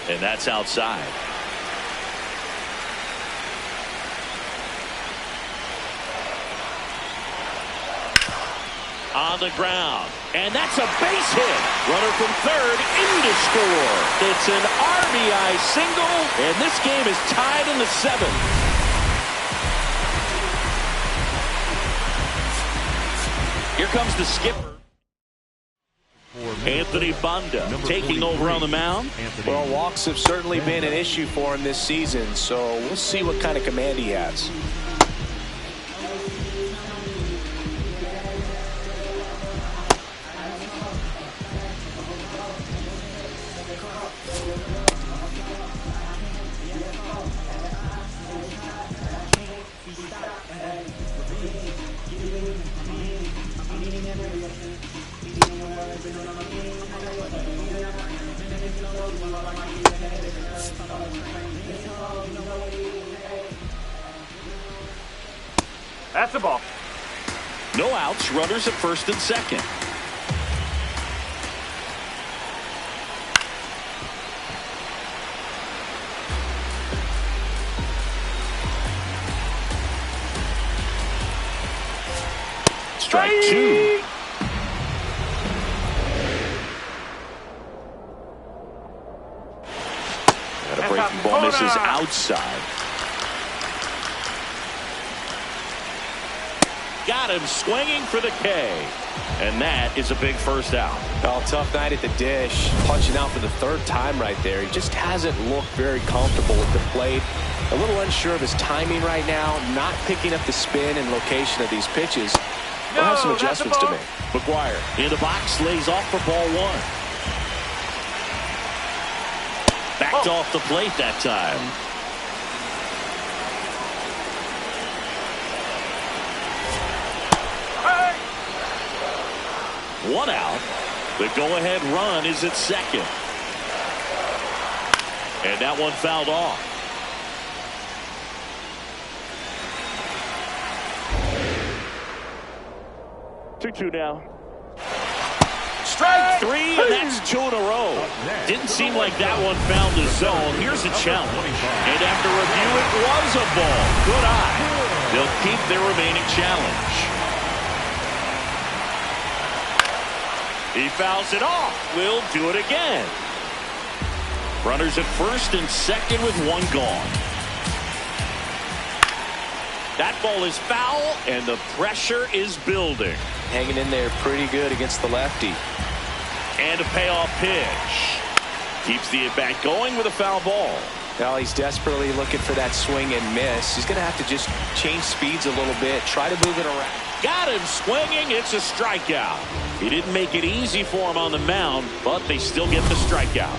And that's outside. On the ground. And that's a base hit. Runner from third in to score. It's an RBI single, and this game is tied in the seventh. Here comes the skipper. Anthony Banda taking over on the mound. Well, walks have certainly been an issue for him this season, so we'll see what kind of command he has. That's the ball. No outs, runners at first and second. Strike two. And a breaking ball misses outside. Got him swinging for the K. And that is a big first out. Oh, tough night at the dish. Punching out for the third time right there. He just hasn't looked very comfortable with the plate. A little unsure of his timing right now. Not picking up the spin and location of these pitches. We'll have some adjustments to make. McGuire in the box, lays off for ball one. Backed off the plate that time. One out. The go-ahead run is at second. And that one fouled off. Two now. Strike three, and that's two in a row. Didn't seem like that one found the zone. Here's a challenge. And after review, it was a ball. Good eye. They'll keep their remaining challenge. He fouls it off. We'll do it again. Runners at first and second with one gone. That ball is foul, and the pressure is building. Hanging in there pretty good against the lefty. And a payoff pitch. Keeps the at-bat going with a foul ball. Now he's desperately looking for that swing and miss. He's going to have to just change speeds a little bit. Try to move it around. Got him swinging. It's a strikeout. He didn't make it easy for him on the mound, but they still get the strikeout.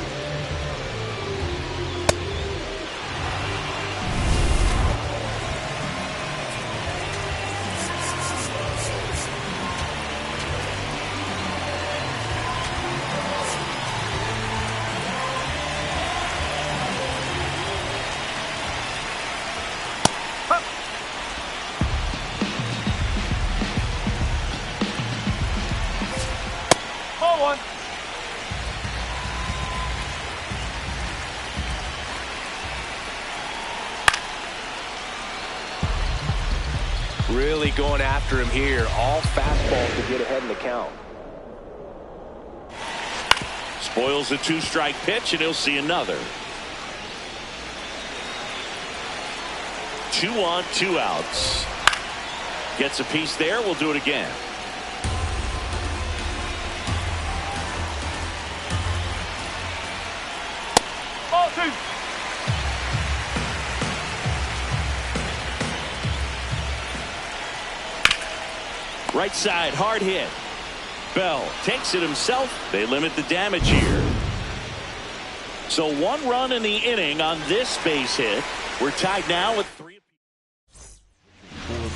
Really going after him here. All fastballs to get ahead in the count. Spoils a two-strike pitch, and he'll see another. 2 on, 2 outs. Gets a piece there. We'll do it again. Ball two. Right side, hard hit. Bell takes it himself. They limit the damage here. So 1 run in the inning on this base hit. We're tied now with 3.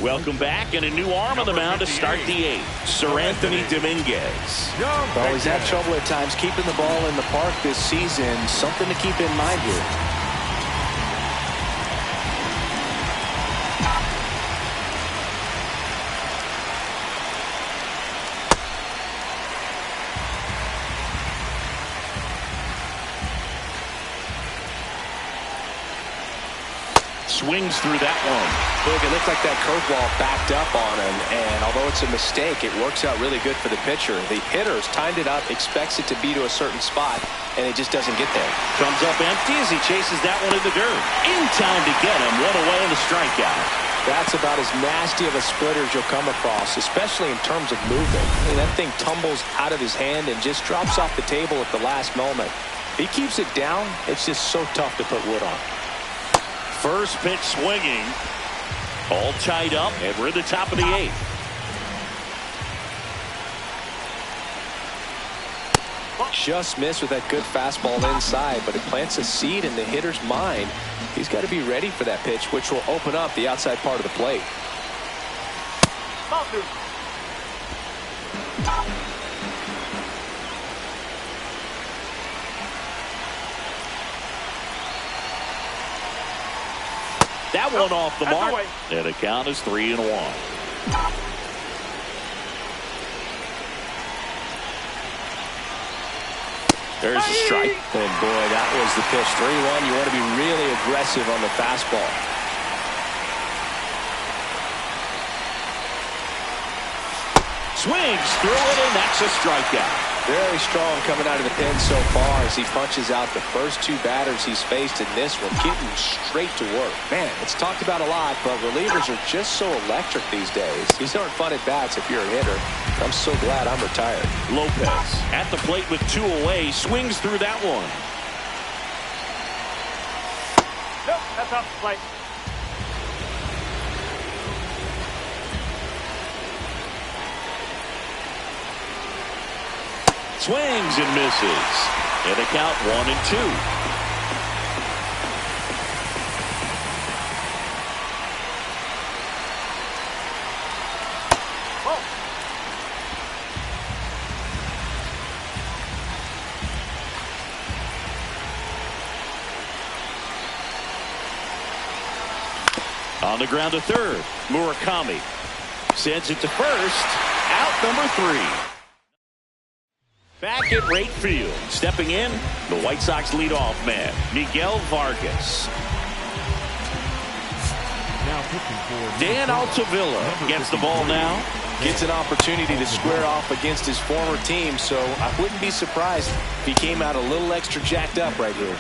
Welcome back, and a new arm on the mound to start the 8th. Sir Anthony Dominguez. Well, he's had trouble at times keeping the ball in the park this season. Something to keep in mind here. Swings through that one. Look, it looked like that curveball backed up on him, and although it's a mistake, it works out really good for the pitcher. The hitter's timed it up, expects it to be to a certain spot, and it just doesn't get there. Comes up empty as he chases that one in the dirt. In time to get him. One away on the strikeout. That's about as nasty of a splitter as you'll come across, especially in terms of movement. I mean, that thing tumbles out of his hand and just drops off the table at the last moment. If he keeps it down, it's just so tough to put wood on. First pitch swinging. All tied up, and we're in the top of the 8th. Just missed with that good fastball inside, but it plants a seed in the hitter's mind. He's got to be ready for that pitch, which will open up the outside part of the plate. Ball 2. That one off the That's mark. away. And the count is 3-1. There's a strike. And boy, that was the pitch. 3-1. You want to be really aggressive on the fastball. Swings through it, and that's a strikeout. Very strong coming out of the pen so far as he punches out the first 2 batters he's faced in this one, getting straight to work. Man, it's talked about a lot, but relievers are just so electric these days. These aren't fun at bats if you're a hitter. I'm so glad I'm retired. Lopez at the plate with 2 away, swings through that one. Nope, that's off the plate. Swings and misses. And a count 1-2. On the ground to third. Murakami sends it to first. Out number 3. Back at right field. Stepping in, the White Sox leadoff man, Miguel Vargas. Now pitching for Dan Altavilla gets the ball now. Gets an opportunity to square off against his former team, so I wouldn't be surprised if he came out a little extra jacked up right here.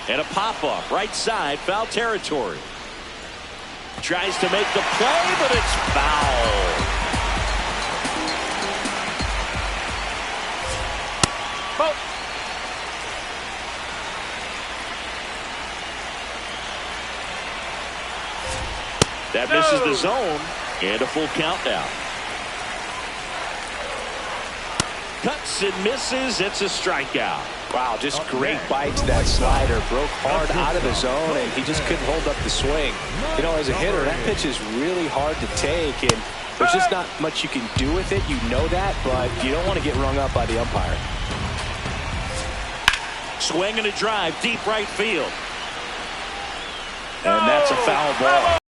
And a pop-up, right side, foul territory. Tries to make the play, but it's foul. Ball. That misses the zone, and a full count now. Cuts and misses. It's a strikeout. Wow, just great bite to that slider. Broke hard out of the zone, and he just couldn't hold up the swing. You know, as a hitter, that pitch is really hard to take, and there's just not much you can do with it. You know that, but you don't want to get rung up by the umpire. Swing and a drive, deep right field. And that's a foul ball.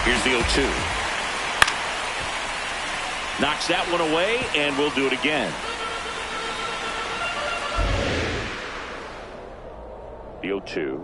Here's the 0-2. Knocks that one away, and we'll do it again. The 0-2.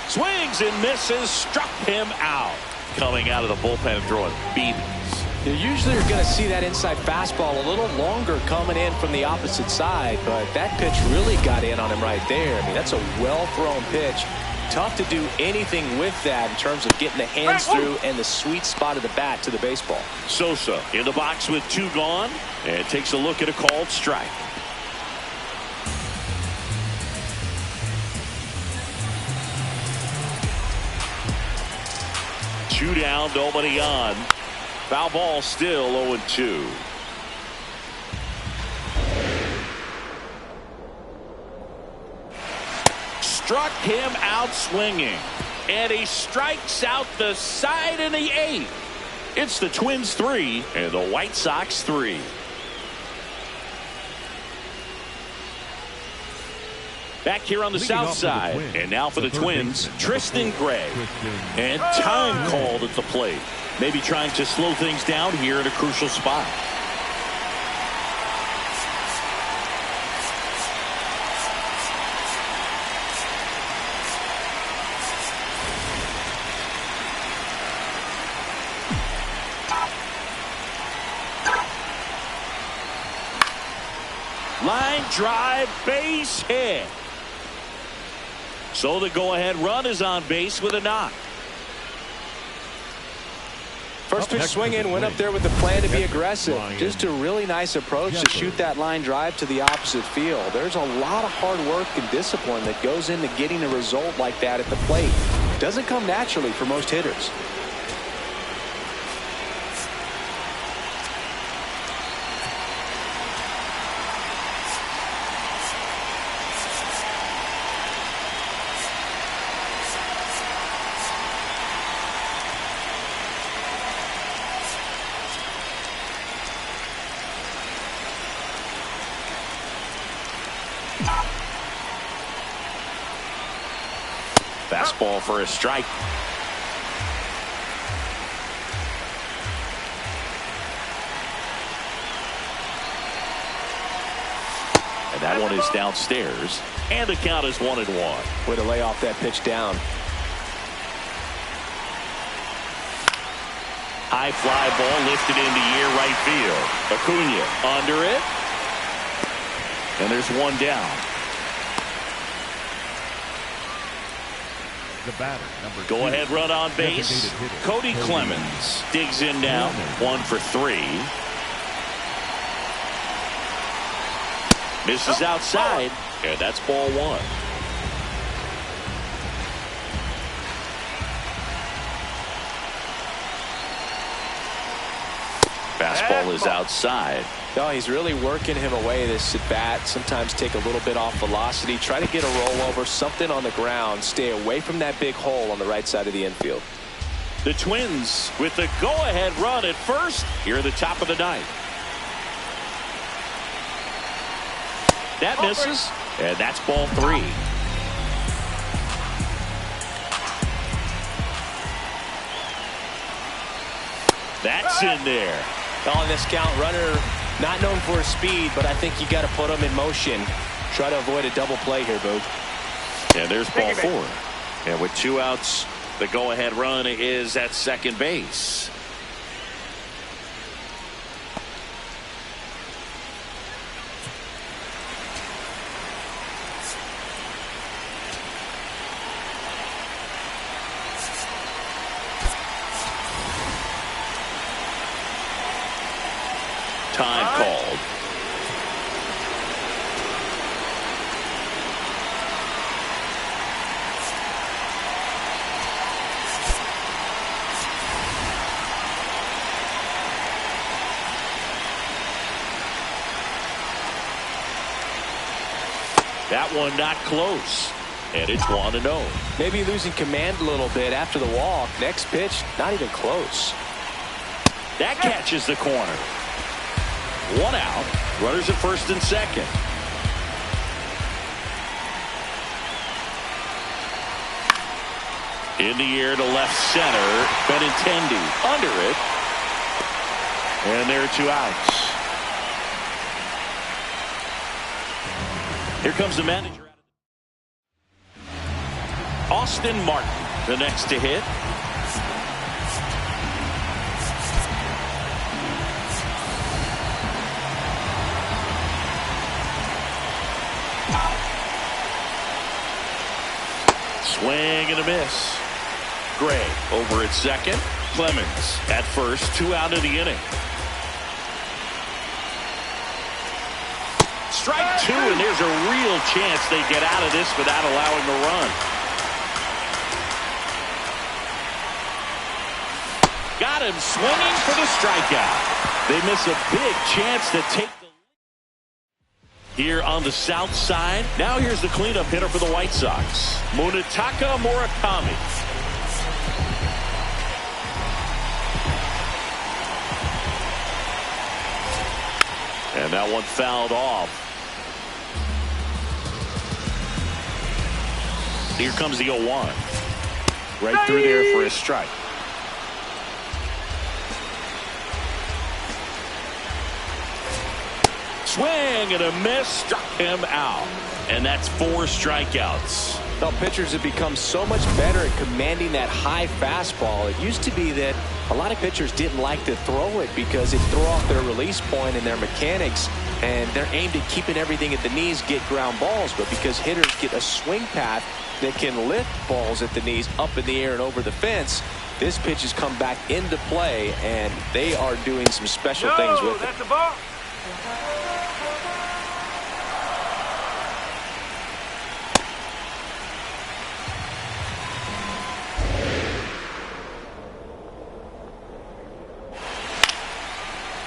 Swings and misses, struck him out. Coming out of the bullpen throwing BBs. You usually are going to see that inside fastball a little longer coming in from the opposite side, but that pitch really got in on him right there. I mean, that's a well-thrown pitch. Tough to do anything with that in terms of getting the hands through and the sweet spot of the bat to the baseball. Sosa in the box with 2 gone and takes a look at a called strike. Two down, nobody on. Foul ball still 0-2. struck him out swinging. And he strikes out the side in the 8th. It's the Twins 3 and the White Sox 3. Back here on the south side. And now for the Twins, Tristan Gray. And time called at the plate. Maybe trying to slow things down here in a crucial spot. Line drive, base hit. So the go-ahead run is on base with a knock. First pitch swinging, went up there with the plan to be aggressive. Just a really nice approach to shoot that line drive to the opposite field. There's a lot of hard work and discipline that goes into getting a result like that at the plate. Doesn't come naturally for most hitters. Fastball for a strike. And that one is downstairs. And the count is 1-1. Way to lay off that pitch down. High fly ball lifted into year right field. Acuna under it. And there's one down. The batter, number Go 2, ahead run on base. Cody Clemens digs in now. 1 for 3. Misses outside. And that's ball 1. Fastball is outside. No, he's really working him away this at bat. Sometimes take a little bit off velocity. Try to get a rollover, something on the ground. Stay away from that big hole on the right side of the infield. The Twins with the go-ahead run at first here at the top of the 9th. That misses, and that's ball 3. That's in there. On this count, runner not known for his speed, but I think you got to put him in motion. Try to avoid a double play here, Boog. And there's ball 4. And with 2 outs, the go-ahead run is at second base. Time called. That one not close. And it's 1-0. Maybe losing command a little bit after the walk. Next pitch, not even close. That catches the corner. 1 out. Runners at first and second. In the air to left center. Benintendi under it. And there are 2 outs. Here comes the manager. Austin Martin, the next to hit. Swing and a miss. Gray over at second. Clemens at first. 2 out of the inning. Strike 2, and there's a real chance they get out of this without allowing a run. Got him swinging for the strikeout. They miss a big chance to take the here on the south side. Now here's the cleanup hitter for the White Sox, Munetaka Murakami. And that one fouled off. Here comes the 0-1. Right through there for a strike. Swing and a miss, struck him out. And that's 4 strikeouts. Well, pitchers have become so much better at commanding that high fastball. It used to be that a lot of pitchers didn't like to throw it because it threw off their release point and their mechanics, and they're aimed at keeping everything at the knees, get ground balls. But because hitters get a swing path that can lift balls at the knees up in the air and over the fence, this pitch has come back into play, and they are doing some special things with it. That's a ball.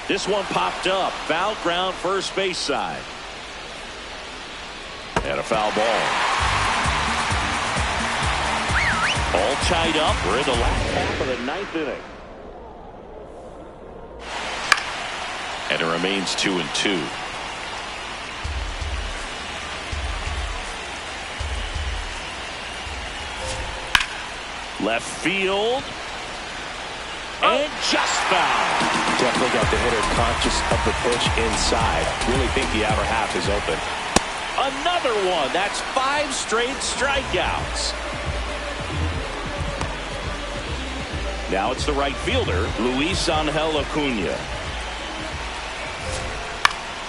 This one popped up. Foul ground, first base side. And a foul ball. All tied up. We're in the last half of the 9th inning. And it remains 2-2. Left field. And just foul. Definitely got the hitter conscious of the pitch inside. Really think the outer half is open. Another one. That's 5 straight strikeouts. Now it's the right fielder, Luis Angel Acuna.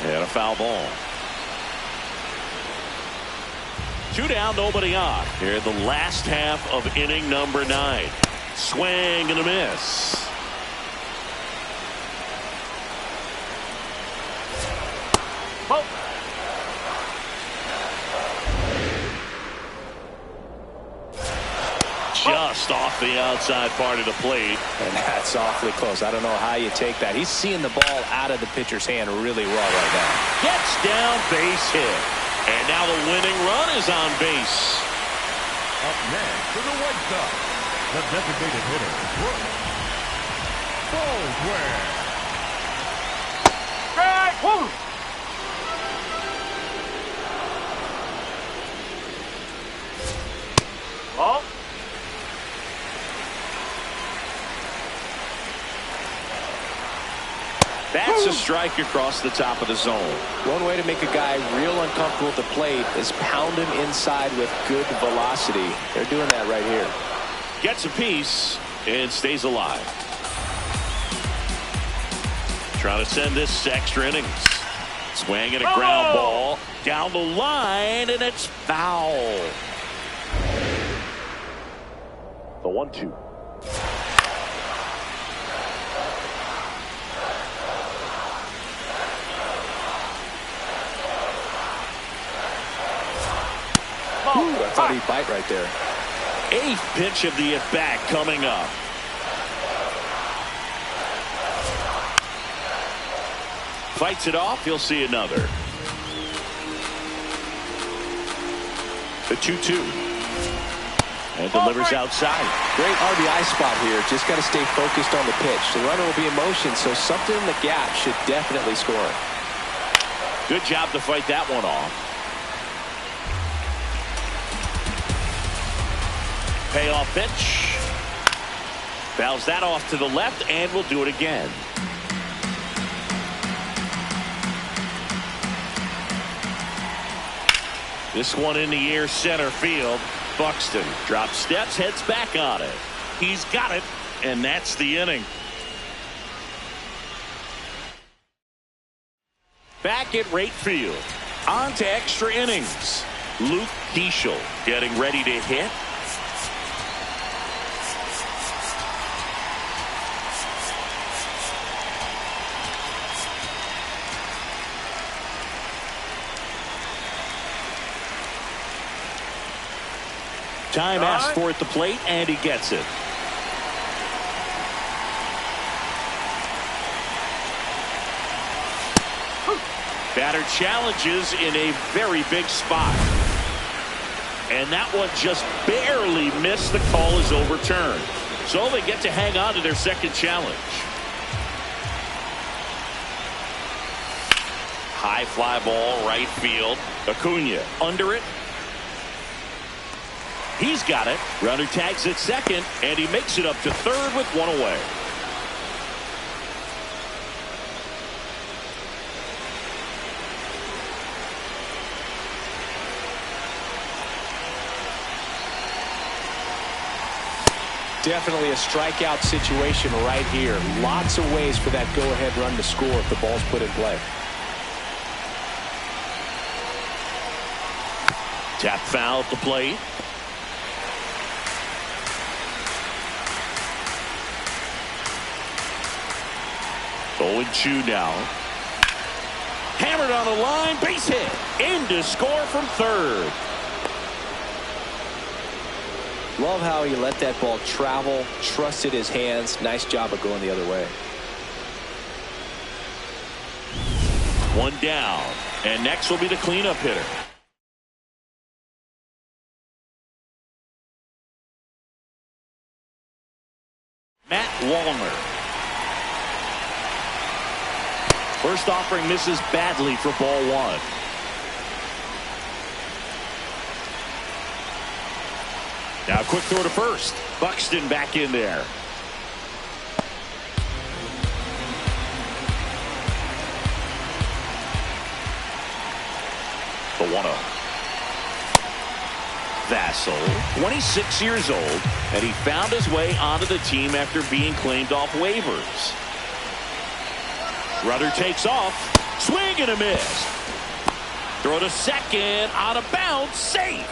And a foul ball. 2 down, nobody on. Here in the last half of inning number 9. Swing and a miss. Ball. Just off the outside part of the plate. And that's awfully close. I don't know how you take that. He's seeing the ball out of the pitcher's hand really well right now. Gets down, base hit. And now the winning run is on base. Up next for the White Sox, the designated hitter, Brooks Baldwin. Strike. Woo. Ball. That's a strike across the top of the zone. One way to make a guy real uncomfortable at the plate is pound him inside with good velocity. They're doing that right here. Gets a piece and stays alive. Trying to send this to extra innings. Swing and a ground ball down the line, and it's foul. The 1-2. Ooh, I thought he'd bite right there. 8th pitch of the at-bat coming up. Fights it off. He'll see another. The 2-2. And delivers outside. Great RBI spot here. Just got to stay focused on the pitch. The runner will be in motion, so something in the gap should definitely score. Good job to fight that one off. Payoff pitch. Fouls that off to the left, and will do it again. This one in the air, center field. Buxton drops steps, heads back on it. He's got it, and that's the inning. Back at right field. On to extra innings. Luke Keeschel getting ready to hit. Time asked for at the plate, and he gets it. Batter challenges in a very big spot. And that one just barely missed. The call is overturned. So they get to hang on to their second challenge. High fly ball, right field. Acuna under it. He's got it. Runner tags at second, and he makes it up to third with one away. Definitely a strikeout situation right here. Lots of ways for that go-ahead run to score if the ball's put in play. Tap foul at the plate. Going 2 now. Hammered on the line, base hit. In to score from third. Love how he let that ball travel, trusted his hands. Nice job of going the other way. 1 down. And next will be the cleanup hitter. Matt Wallner. First offering misses badly for ball 1. Now quick throw to first. Buxton back in there. The 1-0. Vassell, 26 years old, and he found his way onto the team after being claimed off waivers. Rudder takes off. Swing and a miss. Throw to second. Out of bounds. Safe.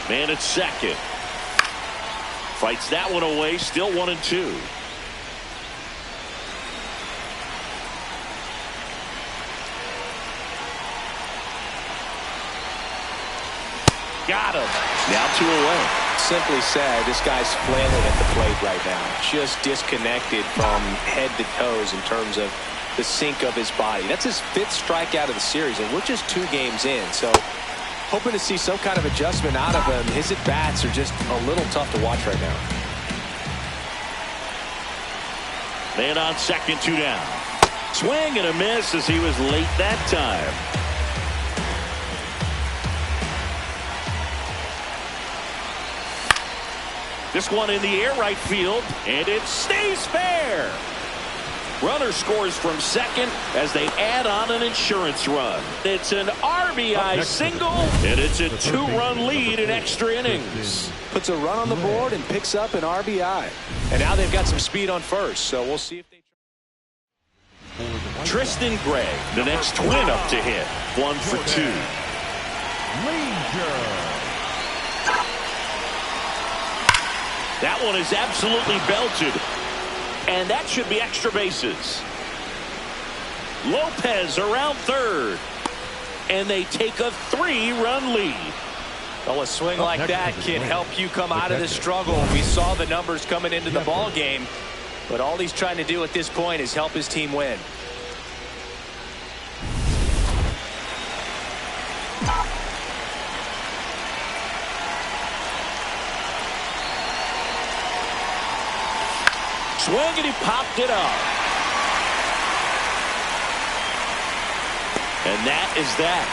Man at second. Fights that one away. Still 1-2. Got him. Now 2 away. Simply said, this guy's flailing at the plate right now. Just disconnected from head to toes in terms of the sink of his body. That's his 5th strikeout of the series, and we're just 2 games in. So hoping to see some kind of adjustment out of him. His at-bats are just a little tough to watch right now. Man on second, 2 down. Swing and a miss as he was late that time. This one in the air right field, and it stays fair. Runner scores from second as they add on an insurance run. It's an RBI single, and it's a 2-run lead in extra innings. Puts a run on the board and picks up an RBI. And now they've got some speed on first, so we'll see if they... Tristan Gray, the next twin up to hit. 1 for 2. Ranger. That one is absolutely belted. And that should be extra bases. Lopez around third. And they take a 3-run lead. Well, a swing like that can help you come out of this struggle. We saw the numbers coming into the ball game, but all he's trying to do at this point is help his team win. Swing and he popped it up. And that is that.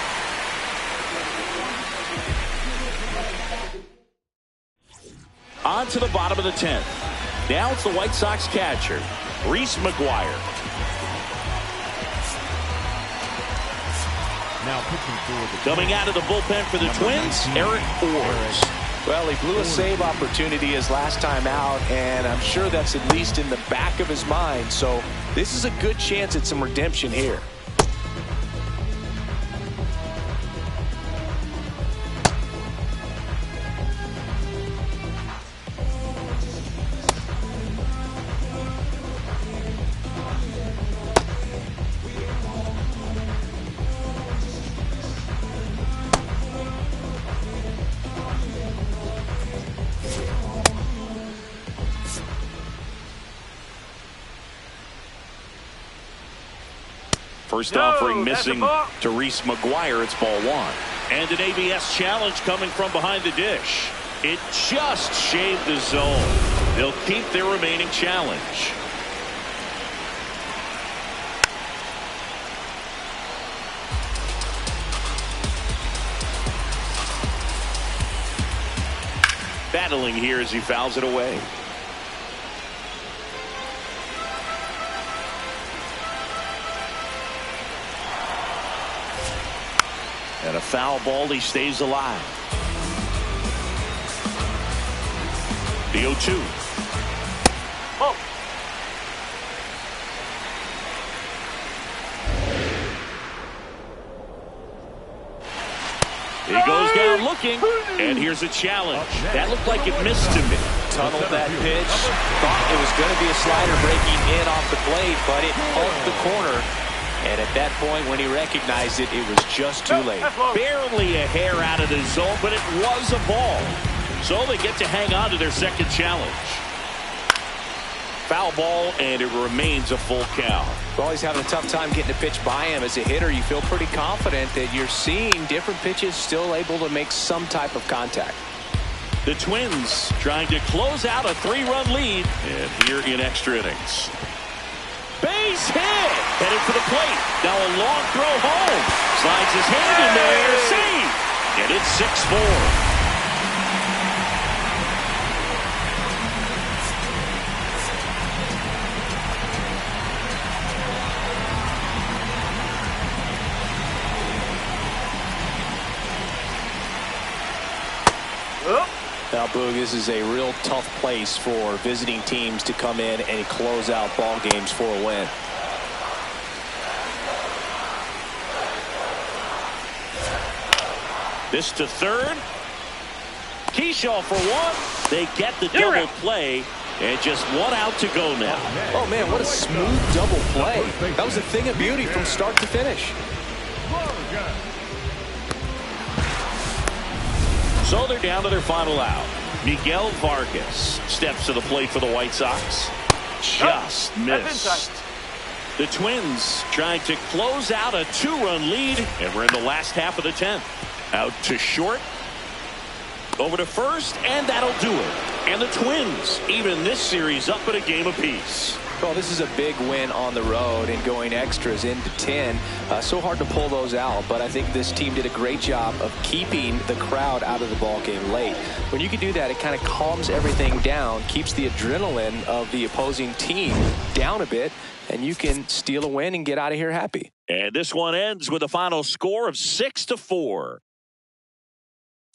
On to the bottom of the 10th. Now it's the White Sox catcher, Reese McGuire. Now pitching for the Coming out of the bullpen for the Twins, Eric Orrs. Well, he blew a save opportunity his last time out, and I'm sure that's at least in the back of his mind. So this is a good chance at some redemption here. First offering missing to Reese McGuire. It's ball one. And an ABS challenge coming from behind the dish. It just shaved the zone. They'll keep their remaining challenge. Battling here as he fouls it away. And a foul ball, he stays alive. The 0-2. Oh. He goes down looking, and here's a challenge. That looked like it missed him. Tunneled that pitch. Thought it was going to be a slider breaking in off the plate, but it poked the corner. And at that point, when he recognized it, it was just too late. Barely a hair out of the zone, but it was a ball. So they get to hang on to their second challenge. Foul ball, and it remains a full count. Well, he's having a tough time getting a pitch by him. As a hitter, you feel pretty confident that you're seeing different pitches still able to make some type of contact. The Twins trying to close out a 3-run lead, and here in extra innings. Base hit! Headed for the plate. Now a long throw home. Slides his hand in there. Save! And it's 6-4. Now, Boog, this is a real tough place for visiting teams to come in and close out ball games for a win. This to third. Keyshaw for one. They get the double play, and just one out to go now. Oh, man, what a smooth double play. That was a thing of beauty from start to finish. So they're down to their final out. Miguel Vargas steps to the plate for the White Sox. Just missed. The Twins trying to close out a 2-run lead, and we're in the last half of the 10th. Out to short. Over to first, and that'll do it. And the Twins even this series up at a game apiece. Well, this is a big win on the road and going extras into 10. So hard to pull those out, but I think this team did a great job of keeping the crowd out of the ball game late. When you can do that, it kind of calms everything down, keeps the adrenaline of the opposing team down a bit, and you can steal a win and get out of here happy. And this one ends with a final score of 6-4.